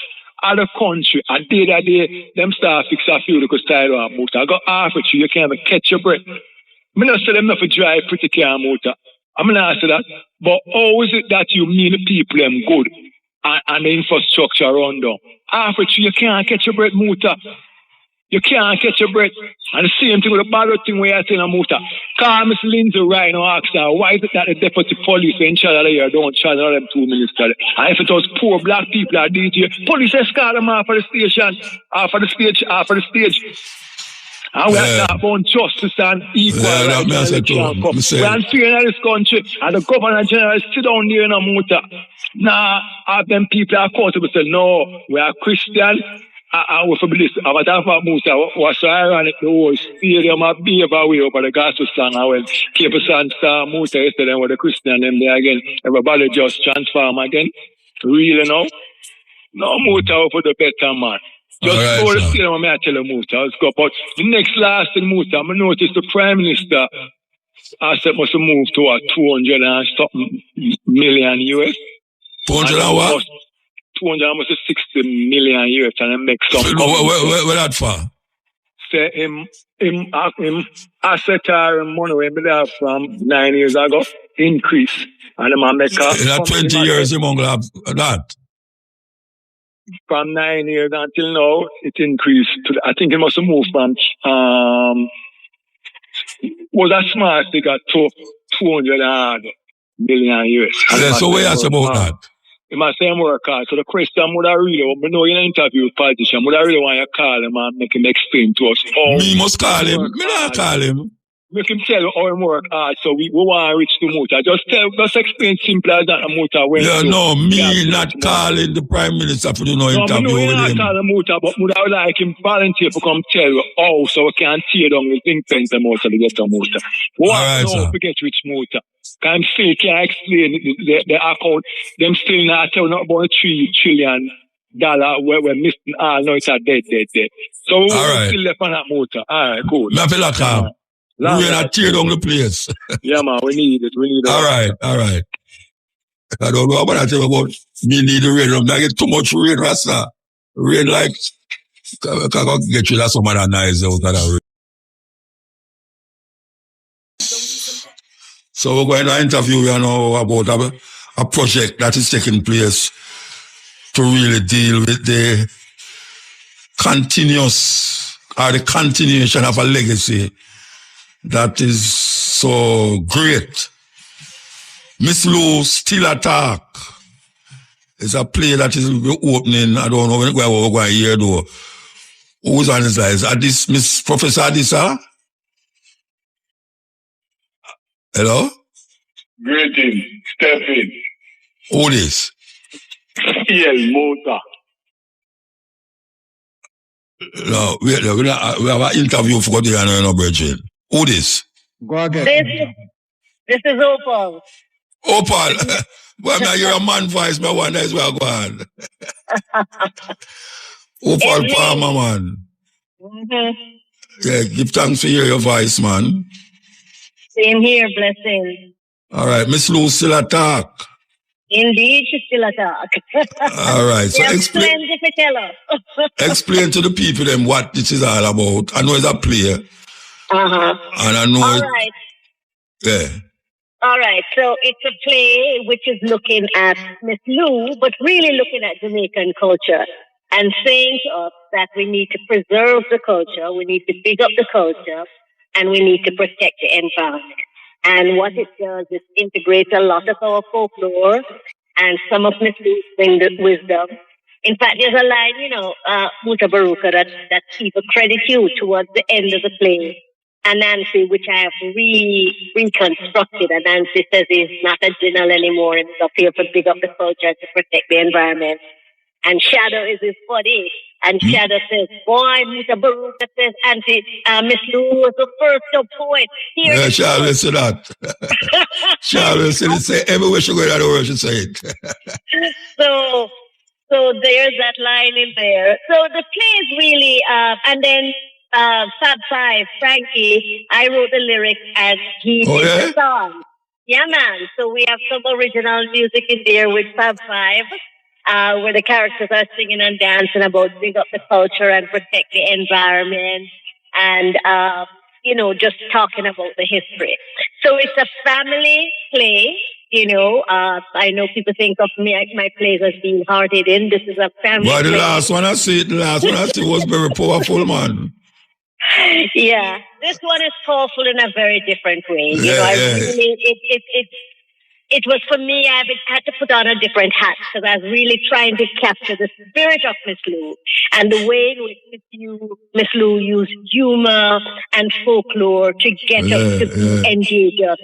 of the country, and day, them start fix a few because style of Muta. I got half of you can't even catch your breath. I'm not say them not to drive pretty car, Muta. I'm not say that. But how is it that you mean the people them good and the infrastructure around them? Half of you can't catch your breath, Muta. You can't catch your breath. And the same thing with the bad thing where you're saying a Muta. Call Miss Lindsay right now, ask her, why is it that the deputy police in charge of the year don't charge them 2 ministers? And if it was poor black people that did it, police escort them off of the station, off of the stage. And we are talking about justice and equal rights. We are fearing in this country, and the governor general sit down there in a Muta. Now, have them people are accountable say, no, we are Christian. I was for this. I was talking about Muta. Was so ironic. The whole stadium of behave away over the gospel song. I went keep a song star Muta yesterday with the Christian them there again. Everybody just transform again. Really now. No Muta for the better man. Just go to the stadium. I tell you Muta. Let's go. But the next last thing Muta, I noticed the Prime Minister I said must move to a 200 and something million US. 200 and what? 260 million US and it makes some. Where that for? Say him asset or money when we have from 9 years ago increase and him make a. In 20 years him gonna have that. From 9 years until now it increased to I think it must have moved from was that smart they got to 200 million US. Yeah, so where you about that? It must say work hard. So the question would I really we know in an interview with politician, would I really want you to call him and make him explain to us how me must call him. Me not call him. Make him tell how him work hard so we want to reach the Muta. Just explain simple as that the Muta went yeah, no, me not calling the Prime Minister for no interview with him. No, not calling Muta, but would I like him volunteer to come tell you how so we can tear down the think tank the Muta to get the Muta. We want to know if we get rich Muta. I'm still can't explain the account. Them still not telling about $3 trillion we're missing. No, it's a dead. So we're still left on that Muta. All right, cool. Me feel like we're not tear down the place. Yeah, man, we need it. All right. I don't know what I tell you about. Me need the rain. I get too much rain, Rasta. Rain like I can get you that some other nice out of that rain. So we're going to interview you now about a project that is taking place to really deal with the continuation of a legacy that is so great. Miss Lou Still Attack is a play that is opening, I don't know when we're going here though. Who's on his eyes? This Miss Professor Adisa? Hello? Greetings. Step in. Who this? Muta. No, we have an interview for the no Bridget. Who this? Go again. This is Opal. Opal? Well, now you're a man voice, my one is where I go on. Opal Palmer, man. Mm-hmm. Yeah, give thanks for hearing your voice, man. Same here, blessing. All right, Miss Lou Still Attack. Indeed, she still attack. All right, so explain to the people them what this is all about. I know it's a play. And I know all right. Yeah. All right, so it's a play which is looking at Miss Lou, but really looking at Jamaican culture and saying to us that we need to preserve the culture, we need to big up the culture, and we need to protect the environment. And what it does is integrate a lot of our folklore and some of Miss Lou's wisdom In fact, there's a line, MUTABARUKA, that people credit you towards the end of the play. And Nancy, which I have reconstructed, and Nancy says he's not a general anymore and he's up here to big up the culture to protect the environment. And Shadow is his buddy. And Shadow says, boy, MUTABARUKA says, Auntie, Miss Lou was the first poet. Yeah, Shadow said that. Shadow said it, say everywhere she go in the world, she say it. So there's that line in there. So the play is really, and then Fab Five, Frankie, I wrote the lyrics and he did the song. Yeah, man. So we have some original music in there with Fab Five, where the characters are singing and dancing about big up the culture and protect the environment and, just talking about the history. So it's a family play. I know people think of my plays as being hard-hitting. This is a family play. The last one I see was very powerful, man. Yeah, this one is powerful in a very different way. It was for me, I had to put on a different hat because I was really trying to capture the spirit of Miss Lou and the way in which Miss Lou used humor and folklore to get us to engage us.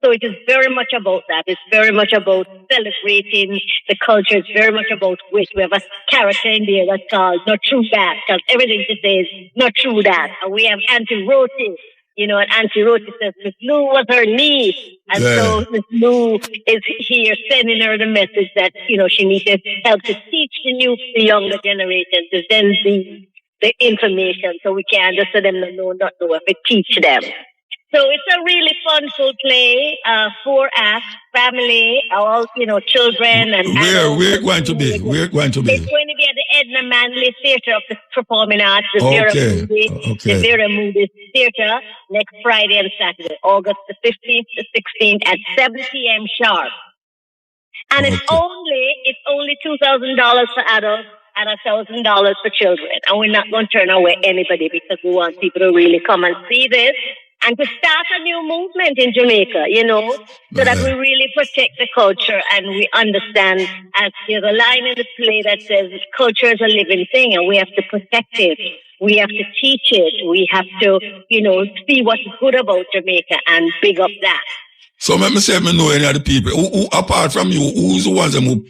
So it is very much about that. It's very much about celebrating the culture. It's very much about wit. We have a character in there that's called Not True That, because everything she says, not true that. And we have Auntie Roti, and Auntie Roti says Miss Lou was her niece. And so Miss Lou is here sending her the message that, she needs to help to teach the younger generation to then see the information so we can just let them know, not know if it teach them. So it's a really fun full play, 4 acts, family, all, children and adults. Where going to be? It's going to be at the Edna Manley Theatre of the Performing Arts, the Vera Moody Theatre, next Friday and Saturday, August the 15th to 16th at 7 p.m. sharp. And it's only $2,000 for adults and $1,000 for children. And we're not going to turn away anybody because we want people to really come and see this. And to start a new movement in Jamaica, so that we really protect the culture and we understand, as there's a line in the play that says culture is a living thing and we have to protect it. We have to teach it. We have to, see what's good about Jamaica and big up that. So let me say, I know any other people, who apart from you, who's the ones who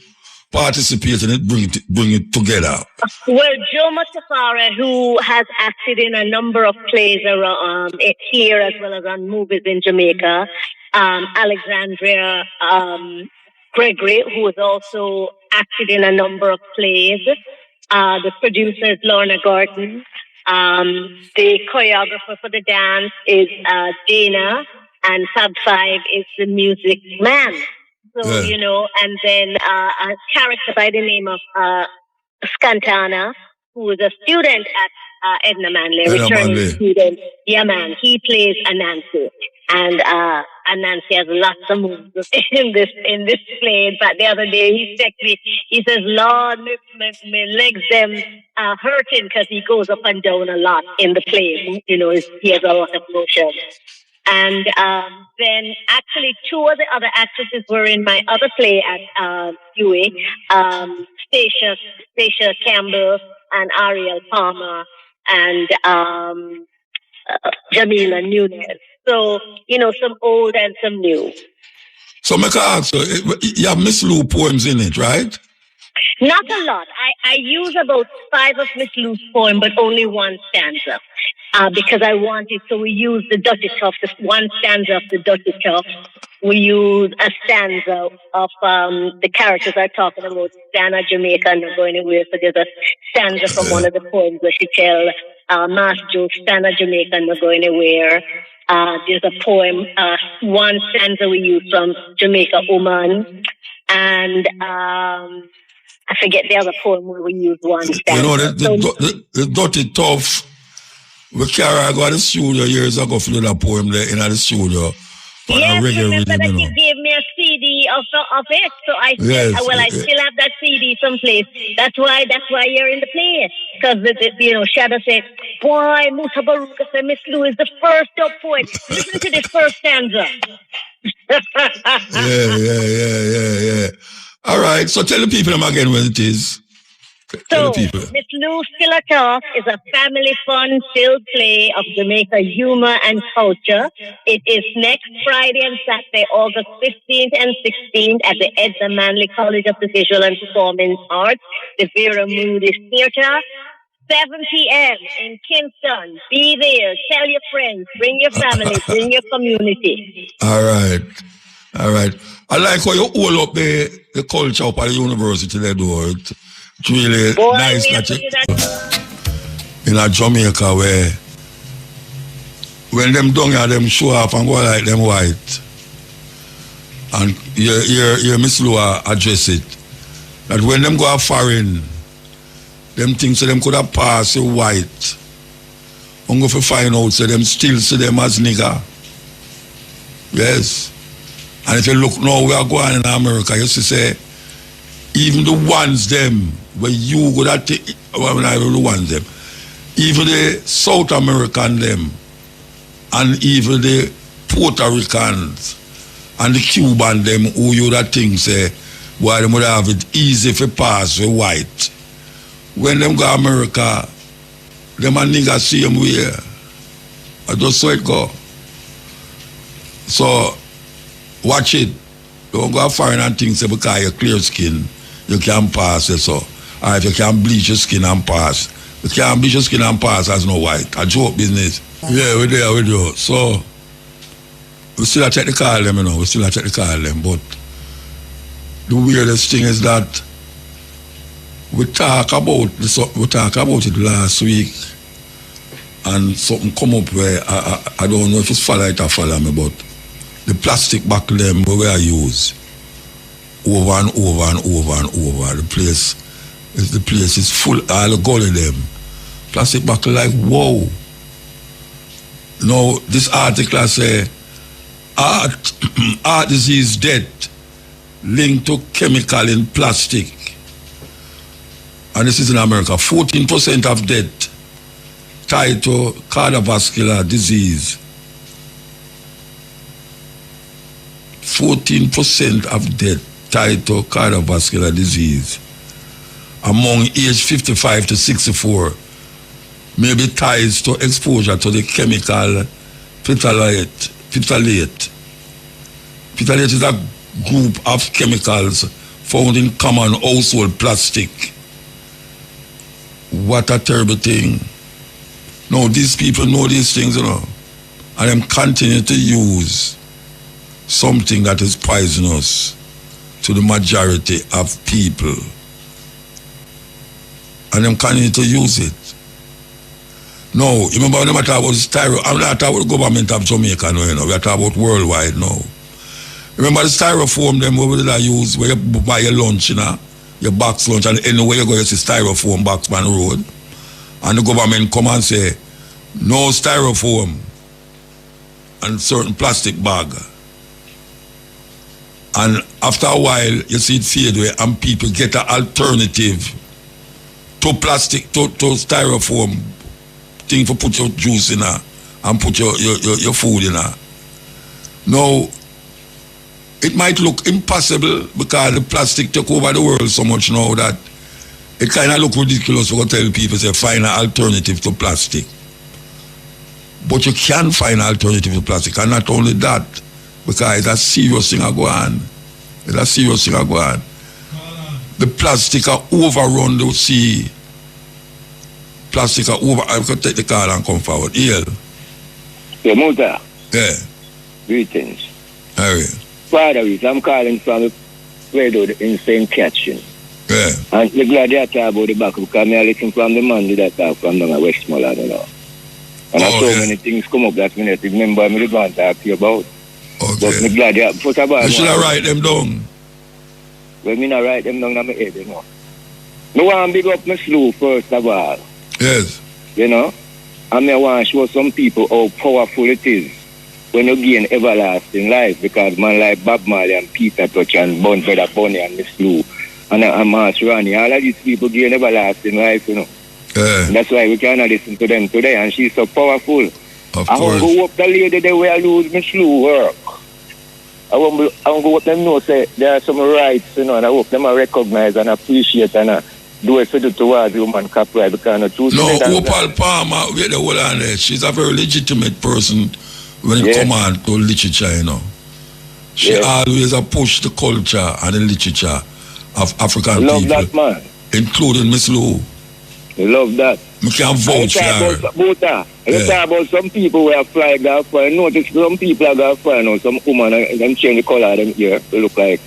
participate and bring it together? Well, Joe Matafara, who has acted in a number of plays around here as well as on movies in Jamaica. Alexandria Gregory, who has also acted in a number of plays. The producer is Lorna Gordon. The choreographer for the dance is Dana. And Fab Five is the music man. So, and then a character by the name of Scantana, who is a student at Edna Manley, returning student. Yeah, man, he plays Anansi. And Anansi has lots of moves in this play. In fact, the other day he texted me, he says, Lord, my legs them hurting because he goes up and down a lot in the play. He has a lot of motion. And then actually 2 of the other actresses were in my other play at UA, Stacia Campbell and Ariel Palmer and Jamila Nunez. So, some old and some new. So make I ask you have Miss Lou poems in it, right? Not a lot. I use about 5 of Miss Lou's poems, but only 1 stanza. Because I wanted, so we use the Dutty Tuff, the 1 stanza of the Dutty Tuff. We use a stanza of the characters are talking about Stanna Jamaica and not going anywhere. So there's a stanza from one of the poems where she tells Master Joe, Stanna Jamaica and not going anywhere. There's a poem, 1 stanza we use from Jamaica Woman. And I forget the other poem where we use 1 stanza. The Dutty Tuff. We carry go to the studio years ago for that poem there in the studio. Yes, remember that you gave me a CD of it, so I said, I still have that CD someplace. That's why you're in the play. Because Shadow said, boy, MUTABARUKA said Miss Lou is the first up poet. Listen to this first stanza. Yeah. All right, so tell the people again when it is. Tell the So, people. Miss Lou Skilla Talk is a family fun-filled play of Jamaica humor and culture. It is next Friday and Saturday, August 15th and 16th at the Edna Manley College of the Visual and Performing Arts, the Vera Moody Theatre. 7 p.m. in Kingston. Be there. Tell your friends. Bring your family. Bring your community. All right. All right. I like how you hold up the culture up at the university they do. It's really Boy, nice we have that to do that. in a Jamaica where when them down here, them show off and go like them white. And you Miss Lua address it. That when them go foreign, them things so them could have passed white. I'm going to find out so them still see them as nigger. Yes. And if you look now we are going in America, you see say even the ones them where you go that well, I don't know the ones them. Even the South American them and even the Puerto Ricans and the Cuban them who you that thing say why them would have it easy for pass with white. When them go America, them a nigga same way. I just saw it go. So watch it. Don't go foreign and things because you clear skin, you can pass it so. Or if you can bleach your skin and pass. You can't bleach your skin and pass as no white. A joke business. Yeah, we there, we do. So we still check the call them, you know. We still check the call them. But the weirdest thing is that we talk about it last week and something come up where I don't know if it's follow it or follow me, but the plastic back them we I use over and over and over and over. The place is full, all the gully them. Plastic back like whoa. Now this article say heart disease death linked to chemical in plastic. And this is in America. 14% of death tied to cardiovascular disease. 14% of death tied to cardiovascular disease. Among age 55 to 64, maybe ties to exposure to the chemical phthalate. Phthalate is a group of chemicals found in common household plastic. What a terrible thing. No, these people know these things, you know, and them continue to use something that is poisonous to the majority of people. And them continue to use it. No, remember when I talk about styrofoam, I'm not talking about the government of Jamaica, no, you know, we are talking about worldwide now. Remember the styrofoam them where did I use where you buy your lunch, you know? Your box lunch, and anywhere you go, you see styrofoam box on the road. And the government come and say, no styrofoam and certain plastic bag. And after a while, you see it fade away and people get an alternative to plastic, to styrofoam thing for put your juice in and put your food in. Now, it might look impossible because the plastic took over the world so much now that it kind of look ridiculous to tell people say find an alternative to plastic. But you can find an alternative to plastic, and not only that, because it's a serious thing go on. It's a serious thing go on. The plastic are overrun the sea. Plastic are over. I could take the car and come forward. Yeah. Yeah, Muta. Yeah. Greetings. Harry. Father, I'm calling from the radio in St. Catherine. Yeah. And I'm glad they talk about the back because I'm listening from the man that talk from the Westmoreland, you know. And so many things come up that minute. Remember, I'm going to talk to you about. Okay. But I'm glad they put about. You should have write them down. Well, me not write them down in my head, you know. I want to big up my slew first of all. Yes. You know? And I want to show some people how powerful it is when you gain everlasting life, because man like Bob Marley and Peter Touch and Bun Brother Bunny and Miss Lou and Master Ronnie, all of these people gain everlasting life, you know. Yeah. And that's why we cannot listen to them today, and she's so powerful. Of I want to go up the lady they will lose Miss Lou work. I want to go up them know say there are some rights, you know, and I hope them recognize and appreciate and do it towards human capital because no truth. No, Opal Palmer, wait the whole on there. She's a very legitimate person when it comes on to literature, you know. She always push the culture and the literature of African love people. That, man. Including Miss Lou. I love that. We can vouch for her. You talk about some people who are fly golf fire. Notice some people are golf fire now. Some woman, them change the color of them here to look like,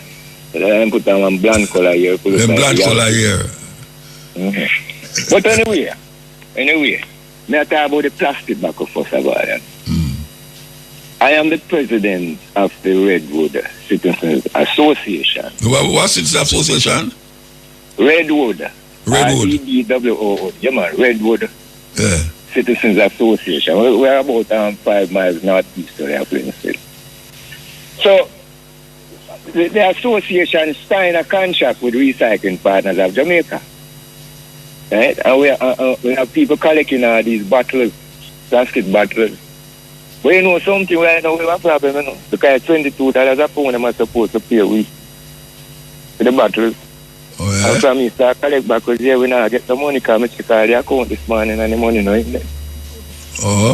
them put them on blonde color here. Them blonde color here. Mm-hmm. But anyway, may I talk about the plastic back of us about it. I am the president of the Redwood Citizens Association. What Citizens Association? Redwood. Redwood. REDWOO. Yeah, man, Redwood Citizens Association. We're about 5 miles northeast of the Plainfield. So, the association signed a contract with Recycling Partners of Jamaica. Right? And we have people collecting these bottles, plastic bottles. But you know something right now, we have a problem, you know, because $22 a pound I'm supposed to pay we for the bottles. Oh, yeah? And from me start collect back because we now get the money because I check all the account this morning and the money no in there.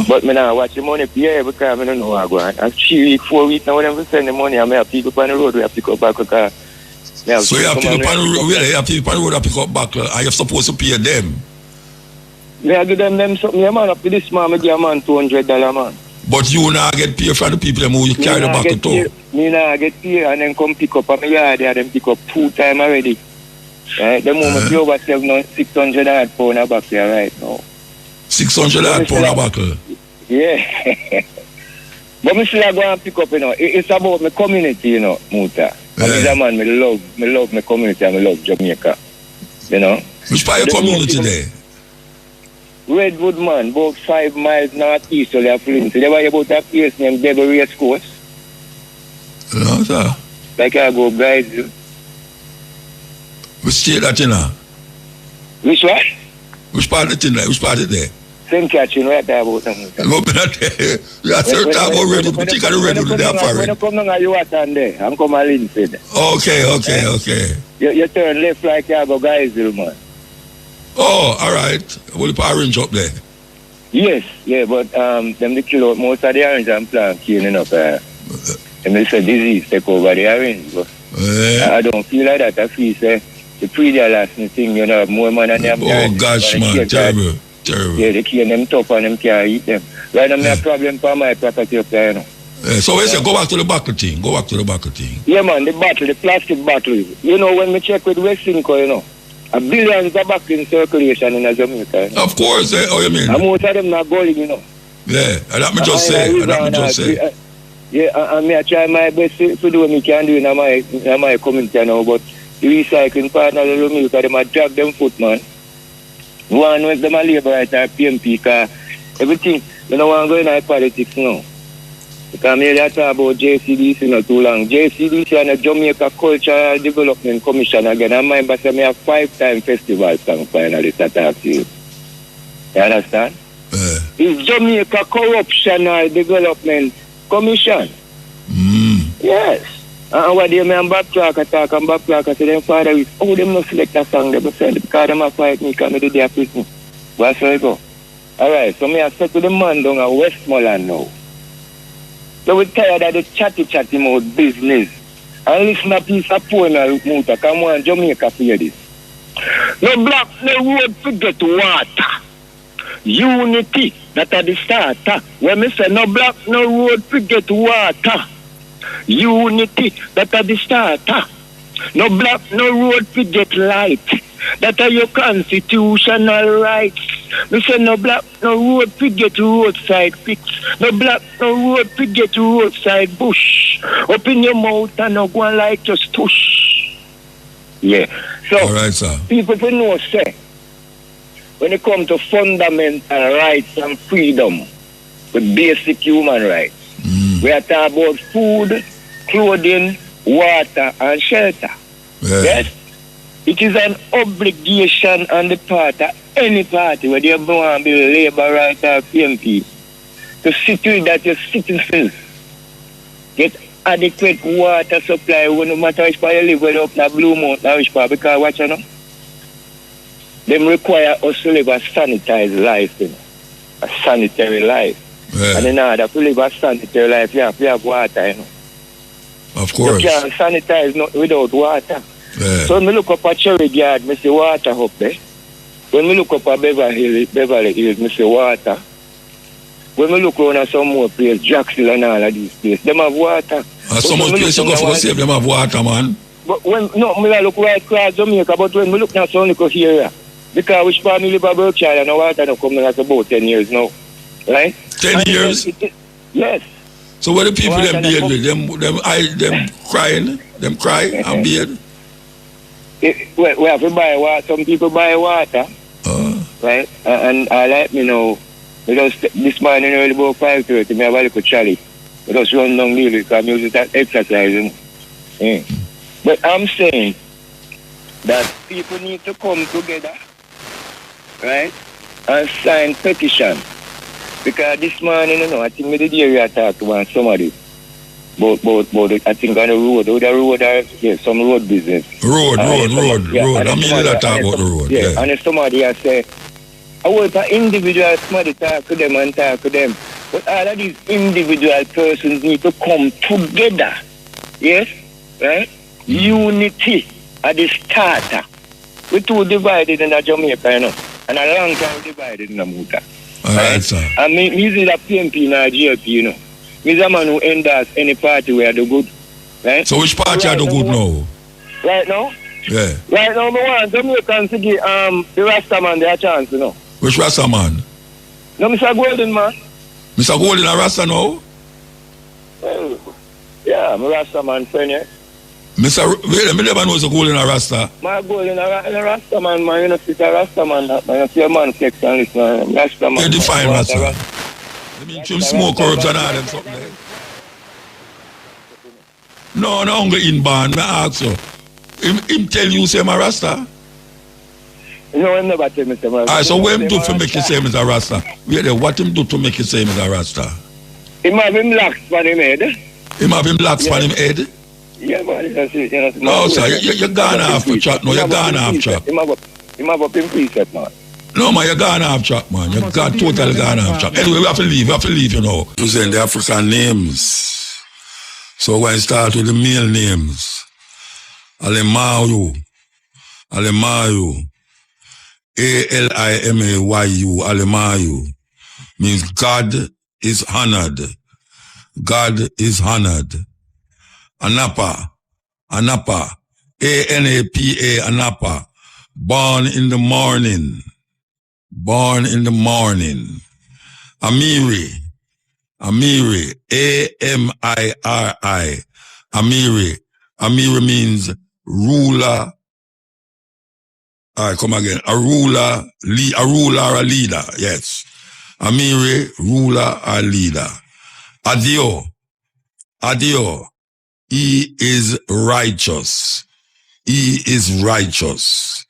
But me now watch the money pay because I don't know what I'm going. And 3 weeks, 4 weeks now when we send the money, I may have people on the road we have to pick up back because so you have people on the road, you have people on the road that pick up back and you're supposed to pay them. I give them something, yeah, man, up to this man, I give a man $200, man. But you now get paid from the people who you carry the back to. Me now get paid and then come pick up on my yard and then pick up 2 times already. Right? The moment you over £600 pound a back here right now. £600 pound a buckle? Yeah. But me still go and pick up, you know. It's about my community, you know, Muta. Yeah. And a man, me love my community and I love Jamaica. You know. Which part of your community there? Redwood, man, about 5 miles northeast of the Flint. They were about a place named Devil Race Course. No, sir. Like I go, guys. Which state that you know? Which one? Which part of it? Which part of it there? Same catching right there about them. No, but not there. You are certain about Redwood. We think of the Redwood there for it. When you come down, you are there. I'm coming to Linfield. Okay. You turn left like you go, guys, man. Oh, all right. Will you put orange up there? Yes, yeah, but them they kill out most of the orange and plant cleaning up. And they say disease take over the orange. But I don't feel like that. I feel say the pre-lasting thing, you know, more man than them. Oh gosh, man, terrible. Yeah, they kill them tough and them can't eat them. Right now, I have a problem for my property up there, you know. So we say go back to the buckle thing. Yeah, man, the plastic bottle. You know, when we check with Westinco, you know, a billions are back in circulation in Jamaica. You know? Of course, oh, you mean? And most of them not going, you know. Yeah, that me just say. Yeah, and I try my best to do what I can do in my community now, but the recycling partners of Jamaica, because they might drag them foot, man. One with them a labor right at PMP, because everything, you know, I'm going to politics now. Because I talk about JCDC not too long. JCDC and the Jamaica Cultural Development Commission again. I remember I have 5-time festival song finalist I talk to you. You understand? It's Jamaica Corruptional Development Commission. Yes. And what they may backtrack I say them father is, oh, them not select a song, they said, because them a fight me, because I did their prison. What's where I go? Alright, so me I said to the man down at Westmoreland now. So we're tired of the chatty mouth business. And listen to a piece of poem Muta. Come on, Jamaica for this. No block, no road, forget water. Unity, that are the starter. When me say no block, no road, forget water. Unity, that are the starter. No block, no road, forget light. That are your constitutional rights. Me say no block, no road, forget roadside fix. No block, no road, forget roadside bush. Open your mouth and no go like just tush. Yeah. So, all right, sir. People who know say, when it comes to fundamental rights and freedom, with basic human rights, we are talking about food, clothing, water, and shelter. Yeah. Yes? It is an obligation on the part of any party, whether you want to be Labour, right, or PMP, to see to it that your citizens get adequate water supply, no matter which part you live, whether up in Blue Mountain or which part, because watch you know. them require us to live a sanitized life, you know, a sanitary life. Yeah. And in order to live a sanitary life, you have to have water, you know. Of course. You can't sanitize without water. Yeah. So when we look up at Cherry Yard, I see water up there. When we look up at Beverly Hills, I see water. When we look around at some more places, Jacksonville and all of these places, them have water. Some more places you go for save them have water, man. But when, no, I look right across Jamaica, but when we look at some little area, because which part we live at Berkshire and the water don't come in at about 10 years now. Right? 10 years? Yes. So what the people them beard with? Them crying? Them cry and beard? We have to buy water. Some people buy water. Right? And I like me know, because this morning early about 5:30, I have a little chally. I just run down the because I'm using that exercising. Yeah. But I'm saying that people need to come together, right, and sign petition. Because this morning, you know, I think the area talk to somebody about I think on the road, some road business. Road. I mean, that talk about the road. Yeah. And if somebody has say, I want an individual somebody talk to them and talk to them. But all of these individual persons need to come together. Yes? Right? Unity at the starter. We're too divided in Jamaica, you know. And a long time divided in Muta. Alright, sir. And me is a PMP in a GLP, you know. Me is a man who endorse any party where they good. Right? So which party are the good now? Right now? Yeah. Right now, I want Jamaicans to give the Rasta man their chance, you know. Which Rasta man? No, Mr. Golden, man. Mr. Golden a Rasta now? Well, yeah, I'm a Rasta man, friend, yeah. Wait, I never know Mr. Golden a Rasta. My Golden a Rasta man, you know, it's a Rasta man, that man. You see a man flex and listen, Rasta man. You define Rasta. You mean him smoke herbs and all them something like? No, only inbound, I ask you. Him tell you say I'm a Rasta? No, I never tell me say I'm a Rasta. Alright, so what him do to make you say I'm a Rasta? Wait there, what him do to make you say I'm a Rasta? Him have him locks on him head. Him have him locks on him head? Yeah, man, you know. No, sir, you're gone off the track. No, you're gone off track. Him have up him preset, man. No, man, you're gone off track, man. You're totally gone off track. Anyway, we have to leave, you know. Present the African names. So when I start with the male names, Alemayu, Alemayu, Alemayu, means God is honored. God is honored. Anapa, Anapa, A-N-A-P-A, Anapa, born in the morning. Born in the morning. Amiri, Amiri, A-M-I-R-I, Amiri. Amiri means ruler. Alright, come again. A ruler or a leader, yes. Amiri, ruler or leader. Adio, Adio. He is righteous. He is righteous.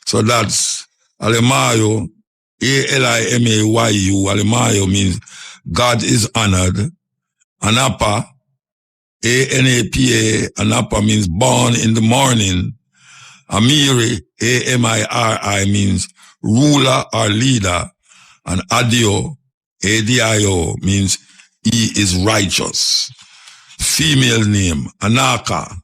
So that's Alemayo, A-L-I-M-A-Y-U. Alemayo means God is honored. Anapa, A-N-A-P-A, Anapa means born in the morning. Amiri, A-M-I-R-I means ruler or leader. And Adio, A-D-I-O means he is righteous. Female name, Anaka,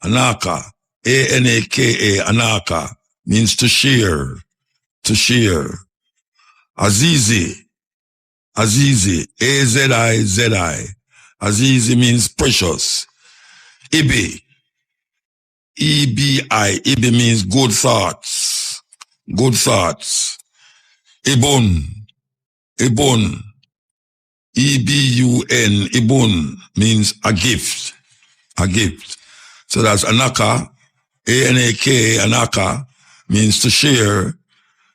Anaka, A-N-A-K-A, Anaka, means to share, to share. Azizi, Azizi, A-Z-I-Z-I, Azizi means precious. Ibi, E-B-I, Ibi means good thoughts, good thoughts. Ibun, Ibun, E-B-U-N, Ibun, means a gift, a gift. So that's Anaka, A-N-A-K, Anaka, means to share.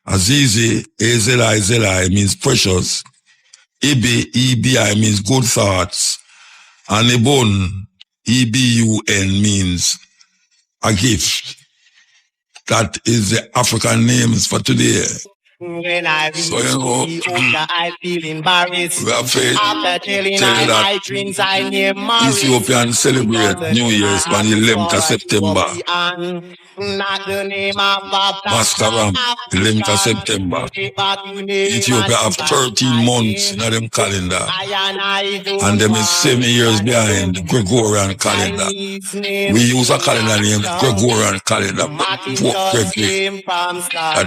Azizi, A-Z-I-Z-I, means precious. Ibi, E-B-I, means good thoughts. And Ibun, E-B-U-N, means a gift. That is the African names for today. When I reach Ethiopia, I feel embarrassed. we have faith. After telling Tell you all that my dreams, I name Morris. Ethiopians celebrate New Year's on the 11th of September. Not the name of Mascaram, 11th of September. Ethiopia have 13 months in them calendar. And them is 7 years behind the Gregorian calendar. We use a calendar named Gregorian calendar. That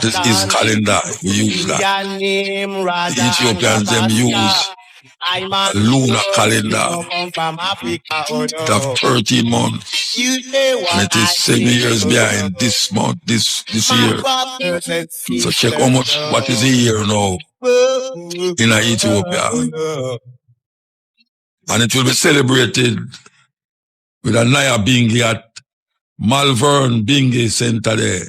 is his calendar. We use that. The Ethiopians them use a lunar calendar. It have 13 months. And it is 7 years behind this month, this year. So check how much, what is a year now in Ethiopia. And it will be celebrated with a Naya Bingi at Malvern Bingi Center there.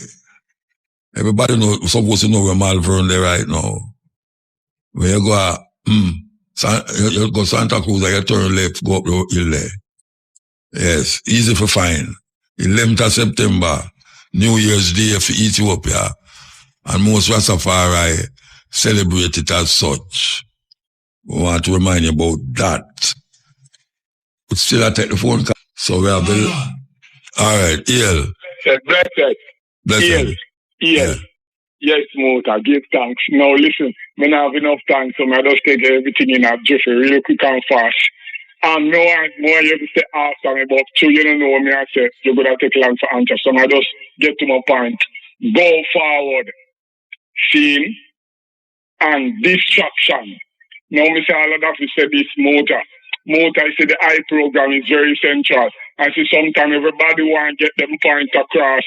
Everybody know, supposed to know where Malvern there right now. Where you go, you go Santa Cruz, you turn left, go up the hill there. Yes, easy for find. 11th of September, New Year's Day for Ethiopia. And most Rastafari celebrate it as such. We want to remind you about that. But still I take the phone call. So we have the... Alright, EL. Blessed. Yeah. Yes, Mota, give thanks. Now listen, I don't have enough time, so I just take everything in a jiffy, real quick and fast. And no one more you say after me, but two, you don't know me, I say, you're going to take long for answer. So I just get to my point. Go forward. Scene and distraction. Now, I say all of that, we say this Mota. Mota, I say the I program is very central. I see sometimes everybody want to get them point across,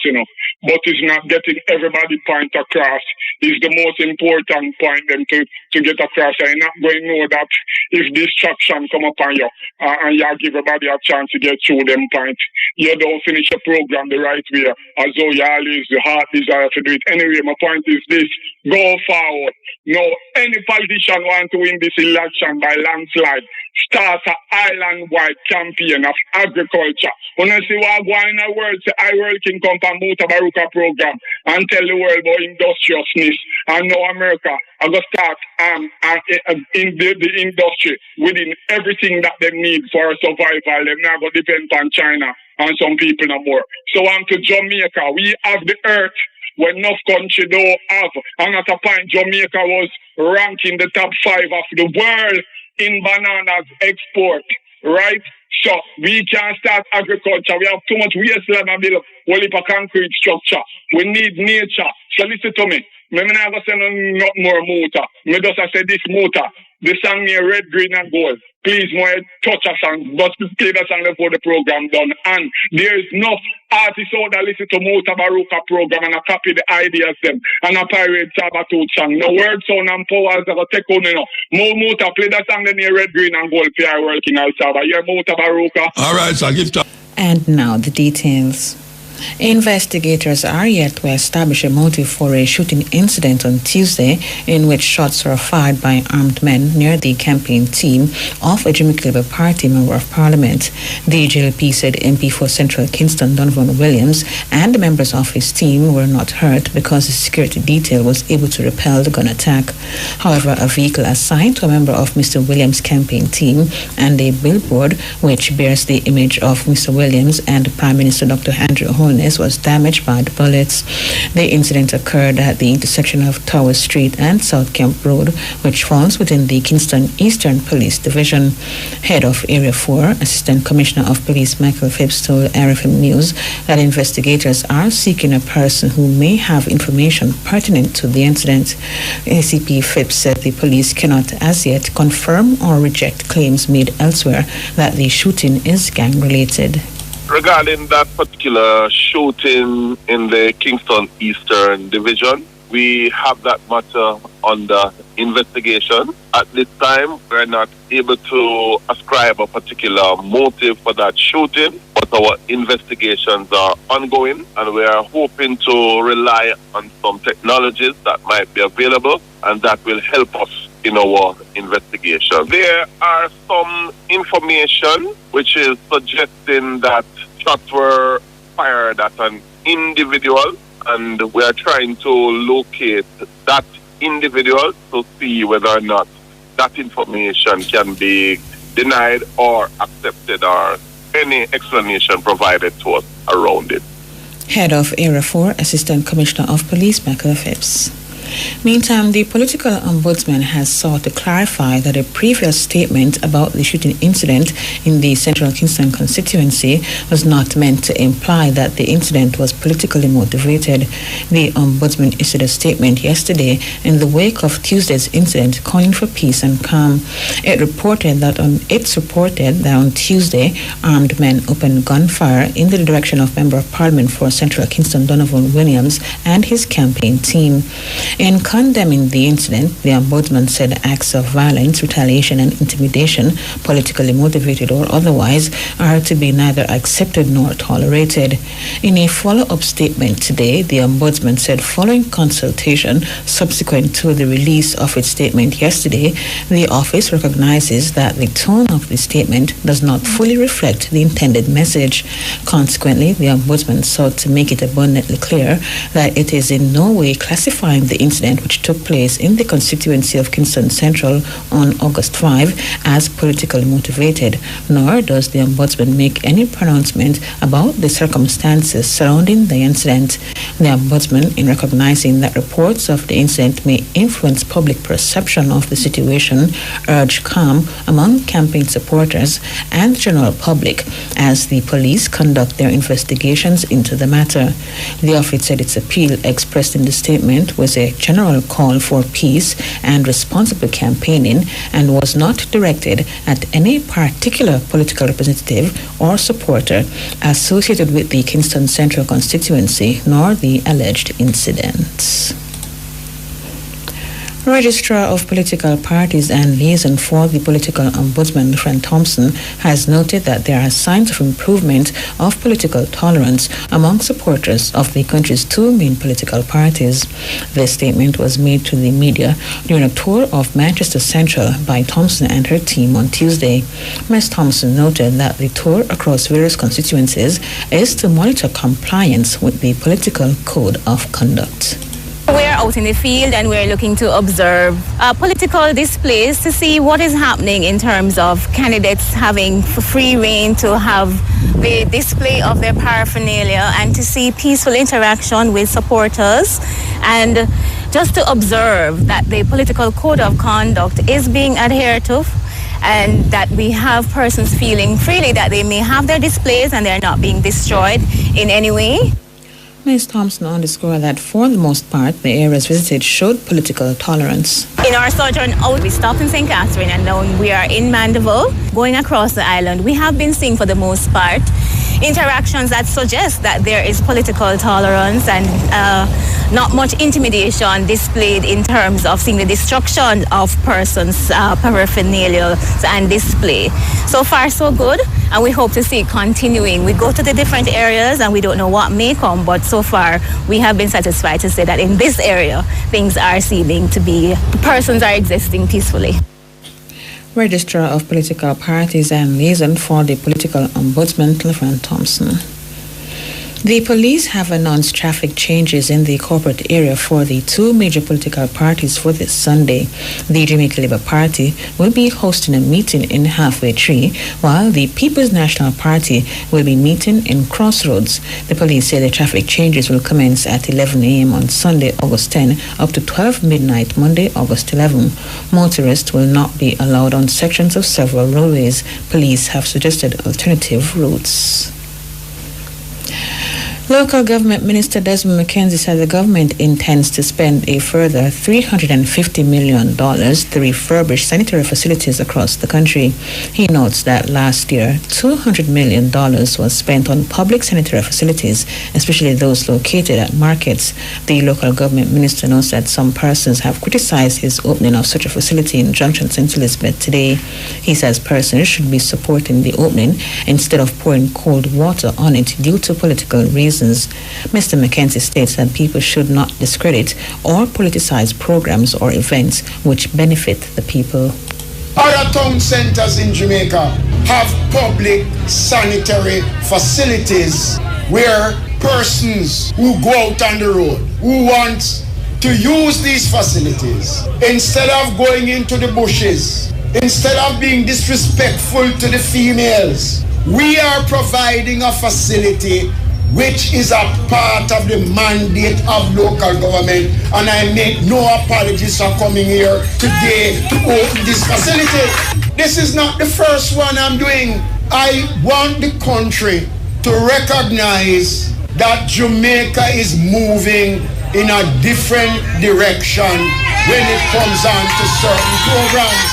but it's not getting everybody point across. It's the most important point them to get across. I'm not going to know that if distraction come upon you and you give everybody a chance to get through them points, you don't finish the program the right way, as though you always the heart desire to do it. Anyway, my point is this: go forward. No, any politician want to win this election by landslide, start an island-wide campaign of agriculture. When I see what going in the world, say I working come from MUTABARUKA program and tell the world about industriousness. And now America, I go start in the industry within everything that they need for survival. They're not going to depend on China and some people no more. So I'm to Jamaica. We have the earth when enough country don't have. And at a point, Jamaica was ranking the top 5 of the world in bananas export, right? So we can't start agriculture. We have too much wasteland and build whole heap of concrete structure. We need nature. So listen to me. I'm not going to say no more Mota. I just say this Mota. The song near red, green and gold. Please, more touch us and just play the song before the program done. And there is enough artists out that listen to MUTABARUKA program and I copy the ideas them and I pirate Sabatooth song. No word sound and powers that take on More Muta, play that song near red, green and gold. PR working out Saba. You're MUTABARUKA. All right, so I give time. And now the details. Investigators are yet to establish a motive for a shooting incident on Tuesday in which shots were fired by armed men near the campaign team of a Jamaica Labour Party member of Parliament. The JLP said MP for Central Kingston Donovan Williams and the members of his team were not hurt because the security detail was able to repel the gun attack. However, a vehicle assigned to a member of Mr. Williams' campaign team and a billboard which bears the image of Mr. Williams and Prime Minister Dr. Andrew Holness was damaged by the bullets. The incident occurred at the intersection of Tower Street and South Camp Road, which falls within the Kingston Eastern Police Division. Head of Area 4, Assistant Commissioner of Police Michael Phipps told RFM News that investigators are seeking a person who may have information pertinent to the incident. ACP Phipps said the police cannot as yet confirm or reject claims made elsewhere that the shooting is gang-related. Regarding that particular shooting in the Kingston Eastern Division, we have that matter under investigation. At this time, we're not able to ascribe a particular motive for that shooting, but our investigations are ongoing and we are hoping to rely on some technologies that might be available and that will help us in our investigation. There are some information which is suggesting that shots were fired at an individual, and we are trying to locate that individual to see whether or not that information can be denied or accepted, or any explanation provided to us around it. Head of Area 4, Assistant Commissioner of Police, Michael Phipps. Meantime, the political ombudsman has sought to clarify that a previous statement about the shooting incident in the Central Kingston constituency was not meant to imply that the incident was politically motivated. The ombudsman issued a statement yesterday in the wake of Tuesday's incident, calling for peace and calm. It reported that on Tuesday, armed men opened gunfire in the direction of Member of Parliament for Central Kingston Donovan Williams and his campaign team. In condemning the incident, the ombudsman said acts of violence, retaliation and intimidation, politically motivated or otherwise, are to be neither accepted nor tolerated. In a follow-up statement today, the ombudsman said following consultation subsequent to the release of its statement yesterday, the office recognizes that the tone of the statement does not fully reflect the intended message. Consequently, the ombudsman sought to make it abundantly clear that it is in no way classifying the incident which took place in the constituency of Kingston Central on August 5 as politically motivated, nor does the ombudsman make any pronouncement about the circumstances surrounding the incident. The ombudsman, in recognizing that reports of the incident may influence public perception of the situation, urged calm among campaign supporters and the general public as the police conduct their investigations into the matter. The office said its appeal expressed in the statement was a general call for peace and responsible campaigning and was not directed at any particular political representative or supporter associated with the Kingston Central constituency nor the alleged incidents. Registrar of Political Parties and Liaison for the Political Ombudsman, Fran Thompson, has noted that there are signs of improvement of political tolerance among supporters of the country's two main political parties. This statement was made to the media during a tour of Manchester Central by Thompson and her team on Tuesday. Ms. Thompson noted that the tour across various constituencies is to monitor compliance with the Political Code of Conduct. We're out in the field and we're looking to observe political displays to see what is happening in terms of candidates having free rein to have the display of their paraphernalia and to see peaceful interaction with supporters, and just to observe that the political code of conduct is being adhered to, and that we have persons feeling freely that they may have their displays and they're not being destroyed in any way. Ms. Thompson underscored that for the most part, the areas visited showed political tolerance. In our sojourn out, we stopped in St. Catherine and now we are in Mandeville. Going across the island, we have been seeing for the most part interactions that suggest that there is political tolerance and not much intimidation displayed in terms of seeing the destruction of persons' paraphernalia and display. So far, so good, and we hope to see it continuing. We go to the different areas and we don't know what may come, but so far we have been satisfied to say that in this area things are seeming to be, persons are existing peacefully. Registrar of Political Parties and Liaison for the Political Ombudsman, Fran Thompson. The police have announced traffic changes in the corporate area for the two major political parties for this Sunday. The Jamaica Labour Party will be hosting a meeting in Halfway Tree, while the People's National Party will be meeting in Crossroads. The police say the traffic changes will commence at 11 a.m. on Sunday, August 10, up to 12 midnight, Monday, August 11. Motorists will not be allowed on sections of several roadways. Police have suggested alternative routes. Local Government Minister Desmond McKenzie said the government intends to spend a further $350 million to refurbish sanitary facilities across the country. He notes that last year, $200 million was spent on public sanitary facilities, especially those located at markets. The local government minister notes that some persons have criticized his opening of such a facility in Junction St. Elizabeth today. He says persons should be supporting the opening instead of pouring cold water on it due to political reasons. Mr. McKenzie states that people should not discredit or politicize programs or events which benefit the people. Other town centers in Jamaica have public sanitary facilities where persons who go out on the road, who want to use these facilities, instead of going into the bushes, instead of being disrespectful to the females, we are providing a facility which is a part of the mandate of local government, and I make no apologies for coming here today to open this facility. This is not the first one I'm doing. I want the country to recognize that Jamaica is moving in a different direction when it comes on to certain programs.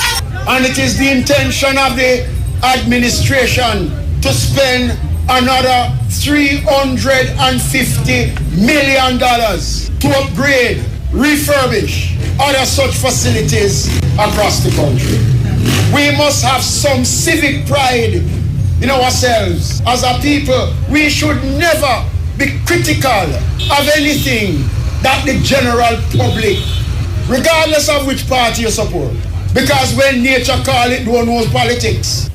And it is the intention of the administration to spend another $350 million to upgrade, refurbish other such facilities across the country. We must have some civic pride in ourselves. As a people, we should never be critical of anything that the general public, regardless of which party you support, because when nature calls it, don't know politics.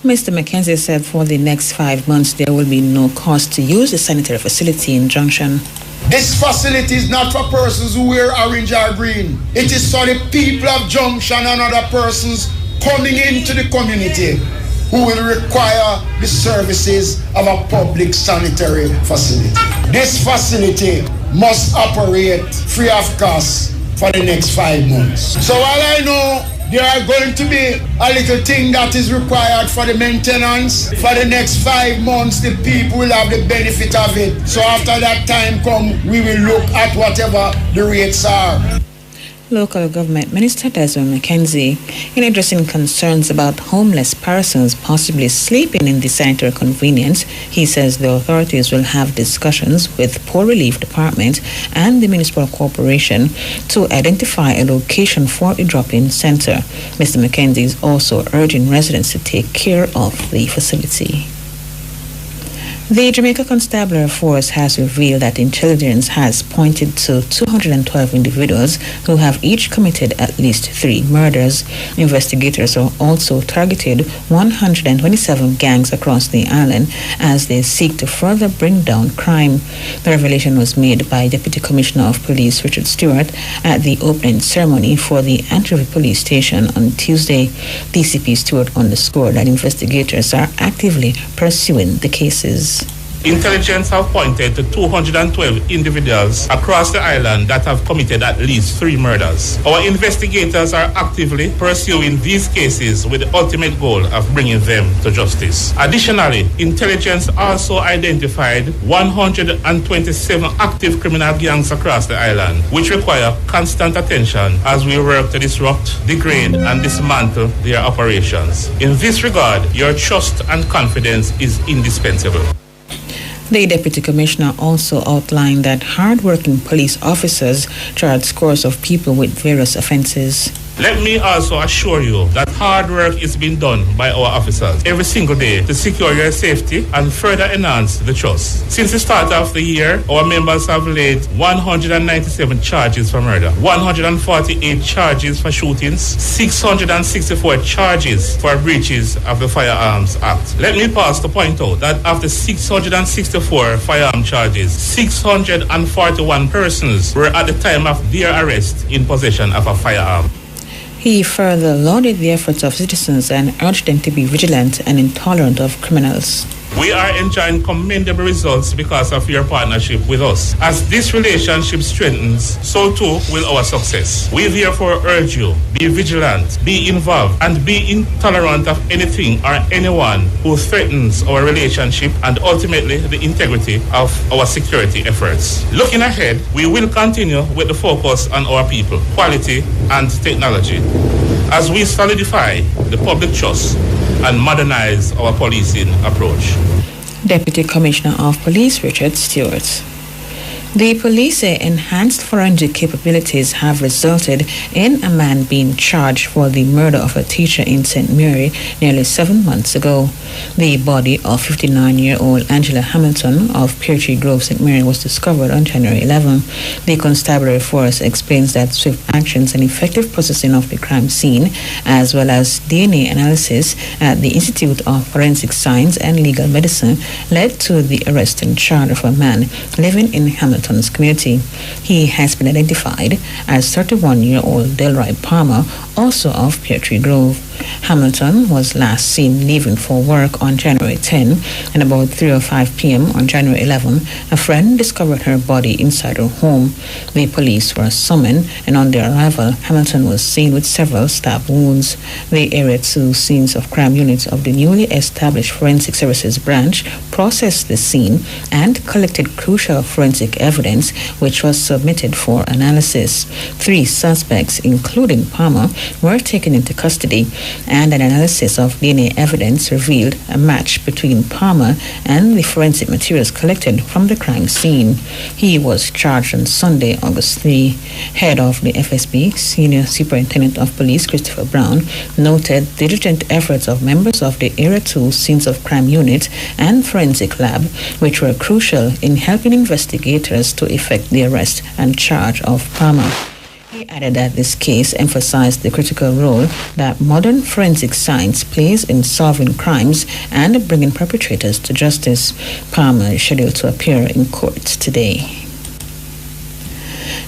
Mr. McKenzie said for the next 5 months there will be no cost to use the sanitary facility in Junction. This facility is not for persons who wear orange or green. It is for the people of Junction and other persons coming into the community who will require the services of a public sanitary facility. This facility must operate free of cost for the next 5 months. So while I know there are going to be a little thing that is required for the maintenance, for the next 5 months the people will have the benefit of it. So after that time come, we will look at whatever the rates are. Local Government Minister Desmond McKenzie, in addressing concerns about homeless persons possibly sleeping in the sanitary convenience, he says the authorities will have discussions with Poor Relief Department and the Municipal Corporation to identify a location for a drop-in center. Mr. McKenzie is also urging residents to take care of the facility. The Jamaica Constabulary Force has revealed that intelligence has pointed to 212 individuals who have each committed at least 3 murders. Investigators are also targeted 127 gangs across the island as they seek to further bring down crime. The revelation was made by Deputy Commissioner of Police Richard Stewart at the opening ceremony for the Antrim Police Station on Tuesday. DCP Stewart underscored that investigators are actively pursuing the cases. Intelligence have pointed to 212 individuals across the island that have committed at least 3 murders. Our investigators are actively pursuing these cases with the ultimate goal of bringing them to justice. Additionally, intelligence also identified 127 active criminal gangs across the island, which require constant attention as we work to disrupt, degrade, and dismantle their operations. In this regard, your trust and confidence is indispensable. The Deputy Commissioner also outlined that hard-working police officers charge scores of people with various offences. Let me also assure you that hard work is being done by our officers every single day to secure your safety and further enhance the trust. Since the start of the year, our members have laid 197 charges for murder, 148 charges for shootings, 664 charges for breaches of the Firearms Act. Let me pause to point out that of the 664 firearm charges, 641 persons were at the time of their arrest in possession of a firearm. He further lauded the efforts of citizens and urged them to be vigilant and intolerant of criminals. We are enjoying commendable results because of your partnership with us. As this relationship strengthens, so too will our success. We therefore urge you, be vigilant, be involved, and be intolerant of anything or anyone who threatens our relationship and ultimately the integrity of our security efforts. Looking ahead, we will continue with the focus on our people, quality, and technology as we solidify the public trust and modernize our policing approach. Deputy Commissioner of Police Richard Stewart. The police say enhanced forensic capabilities have resulted in a man being charged for the murder of a teacher in St. Mary nearly 7 months ago. The body of 59-year-old Angela Hamilton of Pear Tree Grove, St. Mary was discovered on January 11. The constabulary force explains that swift actions and effective processing of the crime scene, as well as DNA analysis at the Institute of Forensic Science and Legal Medicine, led to the arrest and charge of a man living in Hamilton Hamilton's community. He has been identified as 31-year-old Delroy Palmer, also of Pear Tree Grove. Hamilton was last seen leaving for work on January 10, and about 3:05 p.m. on January 11, a friend discovered her body inside her home. The police were summoned, and on their arrival, Hamilton was seen with several stab wounds. The Area 2 Scenes of Crime unit of the newly established Forensic Services branch processed the scene and collected crucial forensic evidence, which was submitted for analysis. 3 suspects, including Palmer, were taken into custody, and an analysis of DNA evidence revealed a match between Palmer and the forensic materials collected from the crime scene. He was charged on Sunday, August 3. Head of the FSB, Senior Superintendent of Police Christopher Brown, noted diligent efforts of members of the Area 2 Scenes of Crime Unit and Forensic Lab, which were crucial in helping investigators to effect the arrest and charge of Palmer. He added that this case emphasized the critical role that modern forensic science plays in solving crimes and bringing perpetrators to justice. Palmer is scheduled to appear in court today.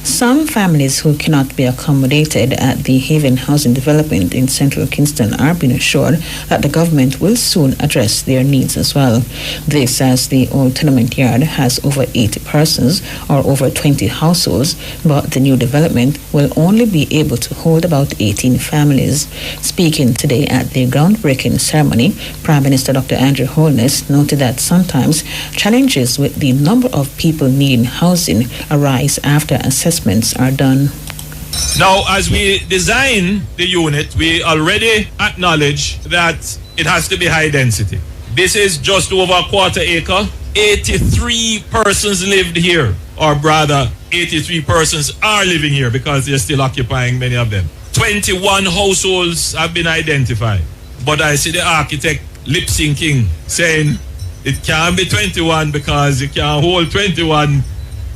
Some families who cannot be accommodated at the Haven Housing Development in Central Kingston are being assured that the government will soon address their needs as well. This as the old tenement yard has over 80 persons or over 20 households, but the new development will only be able to hold about 18 families. Speaking today at the groundbreaking ceremony, Prime Minister Dr. Andrew Holness noted that sometimes challenges with the number of people needing housing arise after assessments are done. Now, as we design the unit, we already acknowledge that it has to be high density. This is just over a quarter acre. 83 persons lived here, or rather, 83 persons are living here because they're still occupying many of them. 21 households have been identified. But I see the architect lip syncing, saying it can't be 21 because you can't hold 21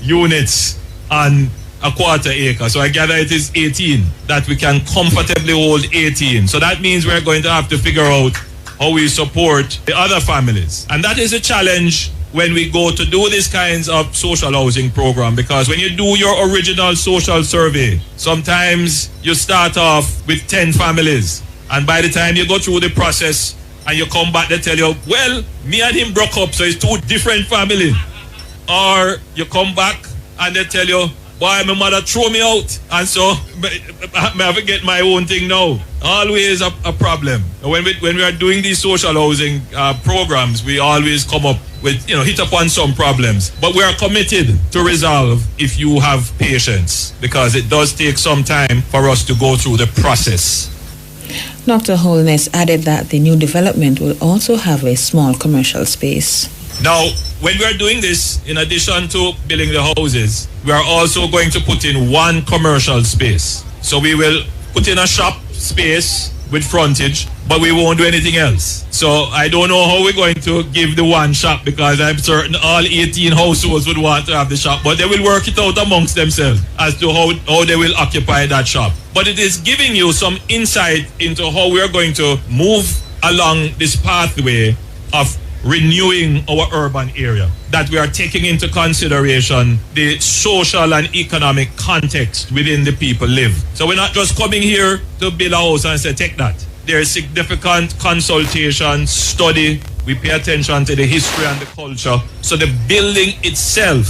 units on a quarter acre. So I gather it is 18, that we can comfortably hold 18. So that means we're going to have to figure out how we support the other families. And that is a challenge when we go to do these kinds of social housing program, because when you do your original social survey, sometimes you start off with 10 families. And by the time you go through the process and you come back, they tell you, well, me and him broke up, so it's 2 different families. Or you come back and they tell you, boy, my mother threw me out, and so I have to get my own thing now. Always a problem. When we are doing these social housing programs, we always come up with, hit upon some problems. But we are committed to resolve if you have patience, because it does take some time for us to go through the process. Dr. Holness added that the new development will also have a small commercial space. Now, when we are doing this, in addition to building the houses, we are also going to put in 1 commercial space. So we will put in a shop space with frontage, but we won't do anything else. So I don't know how we're going to give the 1 shop, because I'm certain all 18 households would want to have the shop, but they will work it out amongst themselves as to how they will occupy that shop. But it is giving you some insight into how we are going to move along this pathway of renewing our urban area, that we are taking into consideration the social and economic context within the people live. So we're not just coming here to build a house and say, take that. There is significant consultation, study. We pay attention to the history and the culture. So the building itself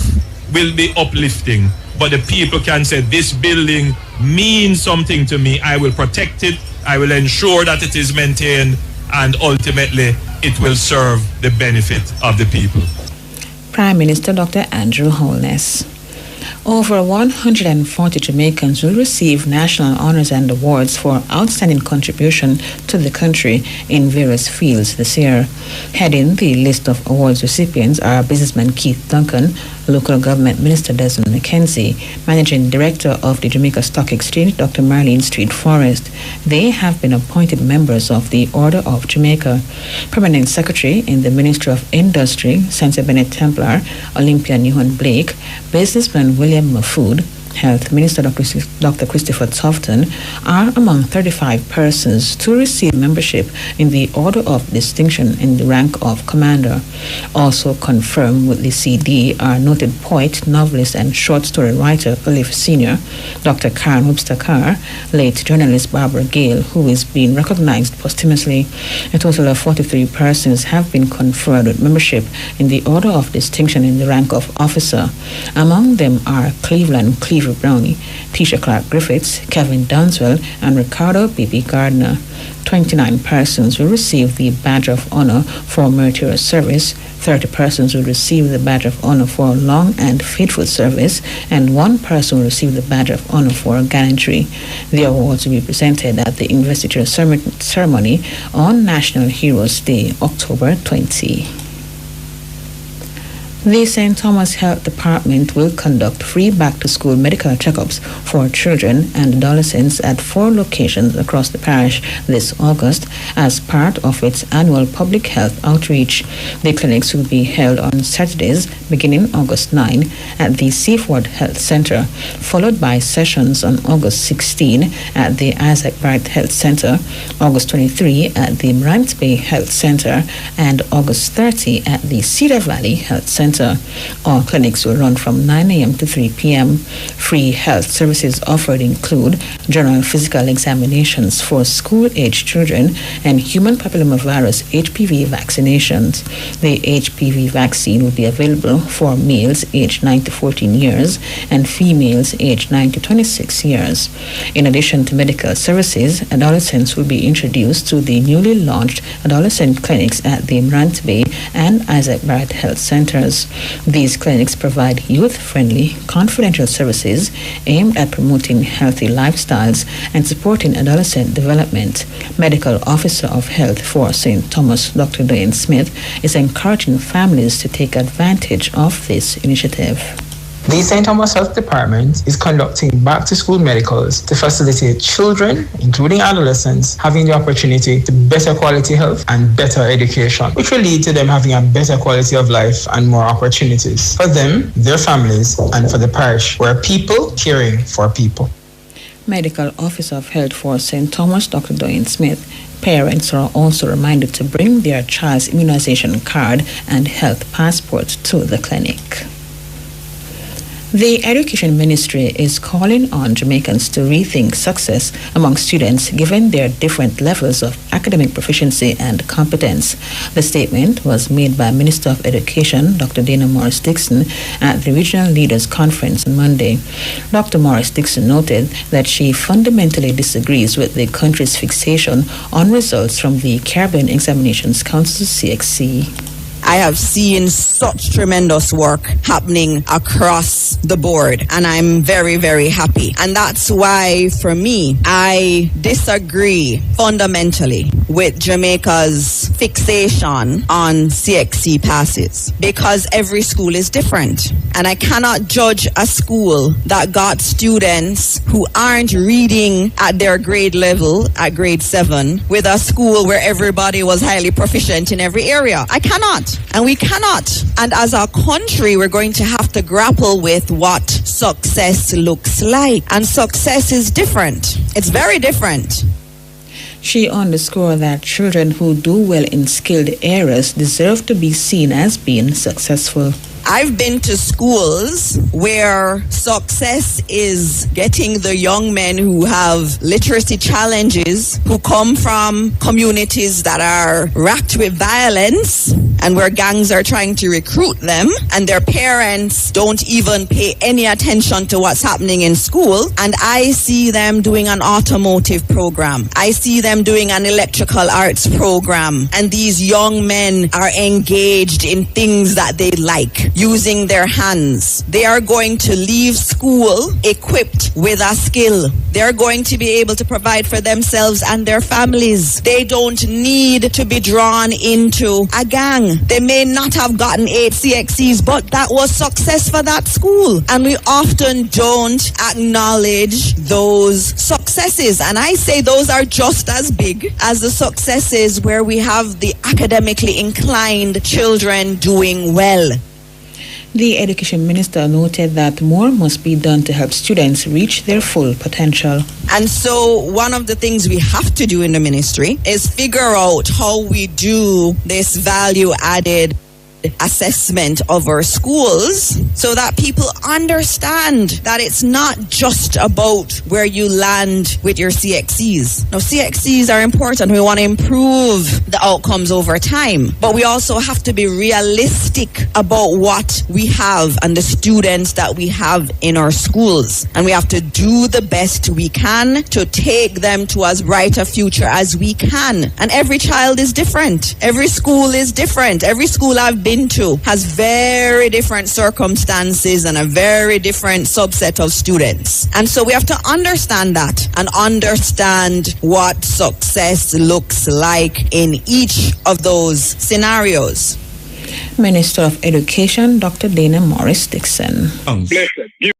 will be uplifting, but the people can say, this building means something to me. I will protect it. I will ensure that it is maintained, and ultimately it will serve the benefit of the people. Prime Minister Dr. Andrew Holness. Over 140 Jamaicans will receive national honors and awards for outstanding contribution to the country in various fields this year. Heading the list of awards recipients are businessman Keith Duncan, Local Government Minister Desmond McKenzie, Managing Director of the Jamaica Stock Exchange, Dr. Marlene Street Forrest. They have been appointed members of the Order of Jamaica. Permanent Secretary in the Ministry of Industry, Senator Bennett Templar, Olympia Newhan Blake, businessman William Mafood, Health Minister Dr. Christopher Tufton are among 35 persons to receive membership in the Order of Distinction in the rank of Commander. Also confirmed with the CD are noted poet, novelist, and short story writer Olive Sr., Dr. Karen Webster Carr, late journalist Barbara Gale, who is being recognized posthumously. A total of 43 persons have been conferred with membership in the Order of Distinction in the rank of Officer. Among them are Cleveland Cleaver Brownie, Tisha Clark Griffiths, Kevin Dunswell, and Ricardo B.B. Gardner. 29 persons will receive the Badge of Honor for meritorious service, 30 persons will receive the Badge of Honor for long and faithful service, and 1 person will receive the Badge of Honor for gallantry. The awards will be presented at the investiture ceremony on National Heroes Day, October 20. The St. Thomas Health Department will conduct free back-to-school medical checkups for children and adolescents at 4 locations across the parish this August as part of its annual public health outreach. The clinics will be held on Saturdays beginning August 9 at the Seaford Health Centre, followed by sessions on August 16 at the Isaac Barrett Health Centre, August 23 at the Brant Bay Health Centre, and August 30 at the Cedar Valley Health Centre. All clinics will run from 9 a.m. to 3 p.m. Free health services offered include general physical examinations for school-age children and human papillomavirus HPV vaccinations. The HPV vaccine will be available for males aged 9 to 14 years and females aged 9 to 26 years. In addition to medical services, adolescents will be introduced to the newly launched adolescent clinics at the Brant Bay and Isaac Barrett Health Centers. These clinics provide youth-friendly, confidential services aimed at promoting healthy lifestyles and supporting adolescent development. Medical Officer of Health for St. Thomas, Dr. Dwayne Smith, is encouraging families to take advantage of this initiative. The St. Thomas Health Department is conducting back-to-school medicals to facilitate children, including adolescents, having the opportunity to better quality health and better education, which will lead to them having a better quality of life and more opportunities for them, their families, and for the parish. We're people caring for people. Medical Officer of Health for St. Thomas, Dr. Dwayne Smith. Parents are also reminded to bring their child's immunization card and health passport to the clinic. The Education Ministry is calling on Jamaicans to rethink success among students given their different levels of academic proficiency and competence. The statement was made by Minister of Education, Dr. Dana Morris-Dixon, at the Regional Leaders Conference on Monday. Dr. Morris-Dixon noted that she fundamentally disagrees with the country's fixation on results from the Caribbean Examinations Council, CXC. I have seen such tremendous work happening across the board, and I'm very, very happy. And that's why, for me, I disagree fundamentally with Jamaica's fixation on CXC passes, because every school is different. And I cannot judge a school that got students who aren't reading at their grade level, at grade 7, with a school where everybody was highly proficient in every area. I cannot. And we cannot. And as a country, we're going to have to grapple with what success looks like. And success is different. It's very different. She underscored that children who do well in skilled areas deserve to be seen as being successful. I've been to schools where success is getting the young men who have literacy challenges, who come from communities that are racked with violence and where gangs are trying to recruit them, and their parents don't even pay any attention to what's happening in school. And I see them doing an automotive program. I see them doing an electrical arts program. And these young men are engaged in things that they like, using their hands. They are going to leave school equipped with a skill. They're going to be able to provide for themselves and their families. They don't need to be drawn into a gang. They may not have gotten 8 CXCs, but that was success for that school. And we often don't acknowledge those successes. And I say those are just as big as the successes where we have the academically inclined children doing well. The Education Minister noted that more must be done to help students reach their full potential. And so one of the things we have to do in the ministry is figure out how we do this value-added assessment of our schools so that people understand that it's not just about where you land with your CXCs. Now, CXCs are important. We want to improve the outcomes over time, but we also have to be realistic about what we have and the students that we have in our schools. And we have to do the best we can to take them to as bright a future as we can. And every child is different. Every school is different. Every school I've been to has very different circumstances and a very different subset of students. And so we have to understand that and understand what success looks like in each of those scenarios. Minister of Education, Dr. Dana Morris Dixon. Blessed.